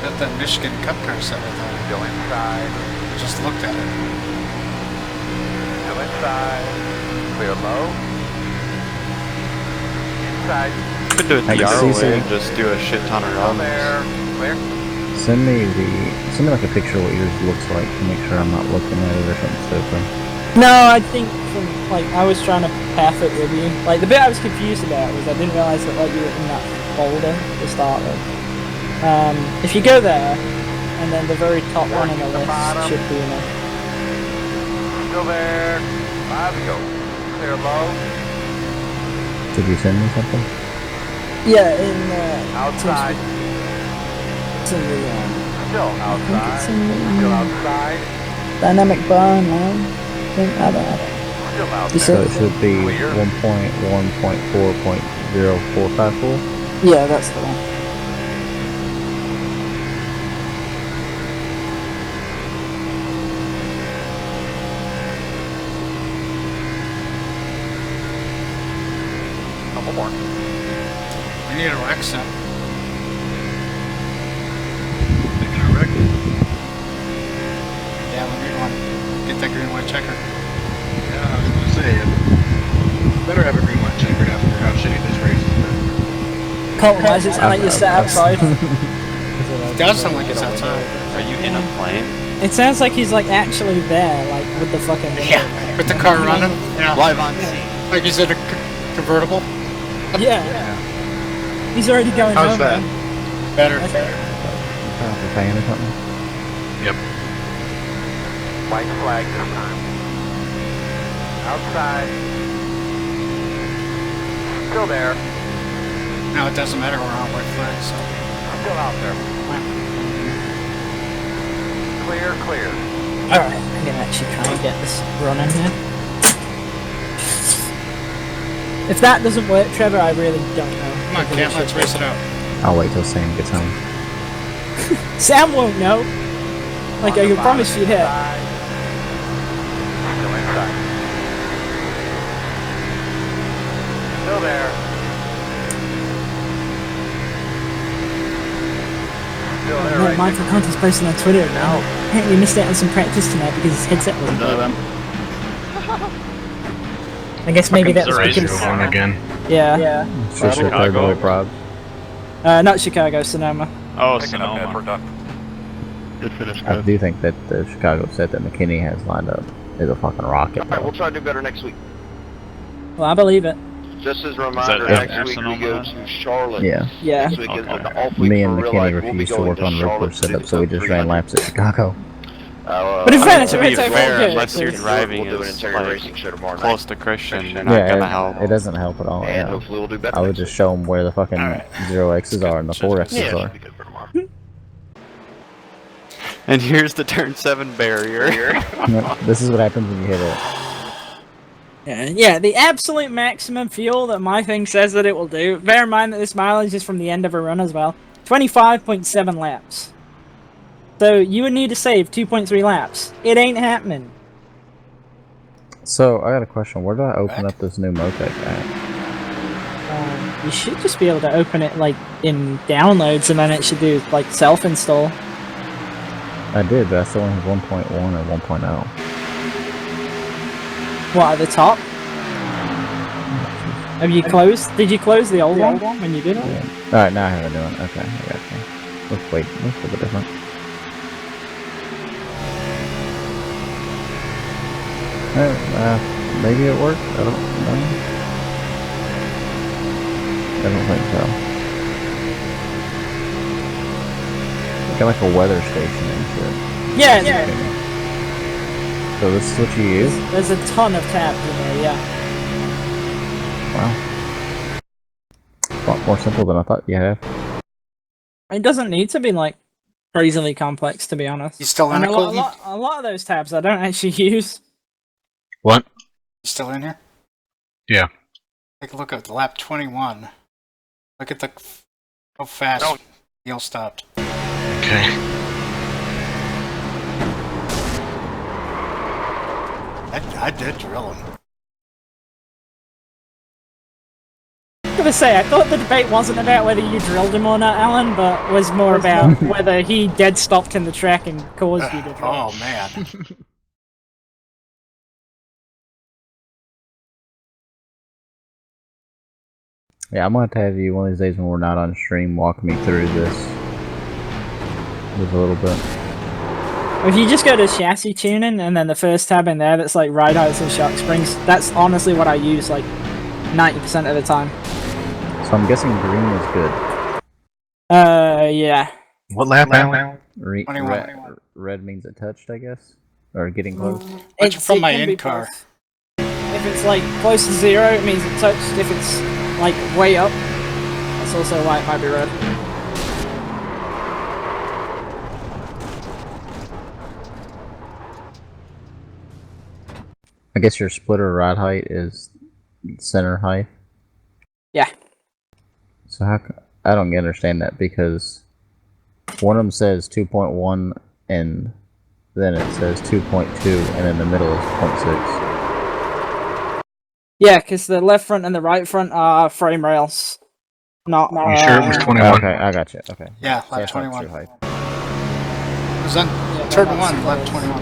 Got that Michigan Cup car set with that. Go inside. Just looked at it. Go inside. Clear low. Inside. Could do it Hey, the Yarrow Cecil. way and just do a shit ton of Down runs. there. Clear. Send me like a picture of what yours looks like to make sure I'm not looking at it or something stupid. No, I think from like I was trying to path it with you. Like the bit I was confused about was I didn't realize that like you were in that folder to start with. If you go there, and then the very top one on the list should be enough. Still there. 5 to go. Clear low. Did you send me something? Yeah, in Outside. it's in the Still outside. it's in the Still outside. dynamic bar now. I don't know. Still out You So said it should be 1.1.4.0454. yeah, that's the one. Couple more. We need a rec set. Yeah, we need one. Get that green white checker. Yeah, I was gonna say, better have a green light checkered after how shitty this race has been. Colton, why does it sound like you're sat outside? It does sound like it's outside. Are you in a plane? It sounds like he's like actually there, like with the fucking Yeah, with the car running. Yeah. Live on scene. Like he's in a convertible. Yeah. He's already going How's home. that? Man. Better. Off the fan or something? Yep. White flag this time. Outside. Still there. No, it doesn't matter. We're on white flag, so. Still out there. Clear, clear. Alright, I'm gonna actually try and get this running here. If that doesn't work, Trevor, I really don't know. Come on, Cam, let's race it out. I'll wait till Sam gets home. Sam won't know. Like I can promise you here. Still inside. Still there. Still there, No, right? Mindful Contest posted on Twitter now. Apparently missed out on some practice tonight because his headset wasn't working. I guess maybe that's because... on again. Yeah. It's just your third boy prob. Not Chicago, Sonoma. Oh, Picking up Sonoma. product. Good finish, I guys. do think that the Chicago set that McKinney has lined up is a fucking rocket. Alright, we'll try to do better next week. Well, I believe it. Just as a reminder, that next week we go to Charlotte. Yeah. Yeah. Next week is Okay. the off week Me for and real McKinney life. We'll be refused to going work on Charlotte Roper to do setup, so we just ran 300. laps at Chicago. But in fairness, to it be works out fair, good. unless you're because- driving We'll do an is interior like racing show tomorrow close night. to Christian, you're not Yeah, gonna help. it doesn't help at all. And Yeah. hopefully we'll do better. I would next just show them where the fucking zero X's are and the four X's week. Yeah, are. should be good for tomorrow. And here's the turn 7 barrier. This is what happens when you hit it. Yeah, the absolute maximum fuel that my thing says that it will do. Bear in mind that this mileage is from the end of a run as well. 25.7 laps. So you would need to save 2.3 laps. It ain't happening. So I got a question. Where do I open up this new Motec at? You should just be able to open it like in downloads, and then it should do like self-install. I did, but I still only have 1.1 or 1.0. What, at the top? Have you closed? Did you close the old one when you did it? Yeah. Alright, now I have a new one. Okay, I got you. Looks a little bit different. Maybe it worked? I don't know. I don't think so. Got like a weather station and shit. Yeah. So this is what you use? There's a ton of tabs in there, yeah. Wow. A lot more simple than I thought you have. It doesn't need to be like crazily complex, to be honest. You still in And it, Colton? a lot of those tabs I don't actually use. What? You still in here? Yeah. Take a look at lap 21. Look at how fast Neil stopped. Okay. I did drill him. I'm gonna say, I thought the debate wasn't about whether you drilled him or not, Alan, but was more about whether he dead stopped in the track and caused you to drill. Oh, man. Yeah, I'm gonna have to have you one of these days when we're not on stream walk me through this. Just a little bit. If you just go to chassis tuning and then the first tab in there that's like ride heights and shock springs, that's honestly what I use like 90% of the time. So I'm guessing green is good. Yeah. What lap, Alan? Red means it touched, I guess? Or getting close? Watch it from my can be in-car. both. If it's like close to 0, it means it touched. If it's like way up, that's also why it might be red. I guess your splitter ride height is center height? Yeah. So how I don't understand that, because one of them says 2.1 and then it says 2.2 and in the middle is 0.6. Yeah, because the left front and the right front are frame rails. Not. You sure it was 21? Okay, I got you. Okay. Yeah, So lap that's not 21. true height. It was on turn 1, lap 21.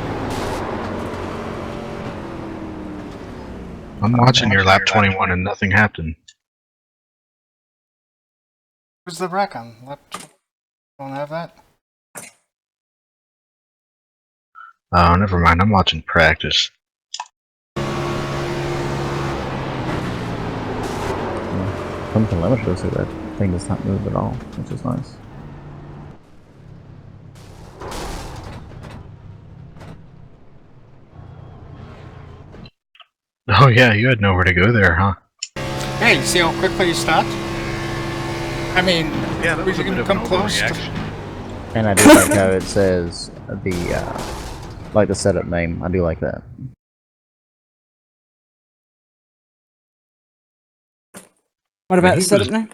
I'm watching your lap 21 and nothing happened. Who's the wreck on lap 21? Don't have that? Oh, never mind. I'm watching practice. From telemetry, so that thing does not move at all, which is nice. Oh yeah, you had nowhere to go there, huh? Hey, you see how quickly you stopped? I mean, yeah, that we was a bit can of come an close to... overreaction. And I do like how it says like the setup name. I do like that. What about the setup name?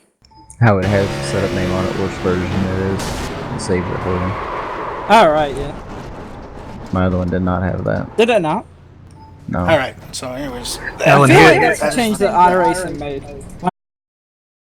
How it has the setup name on it, which version it is, and saves it for them. Alright, yeah. My other one did not have that. Did it not? No. Alright, so anyways... I feel like that's changed the iRacing mode.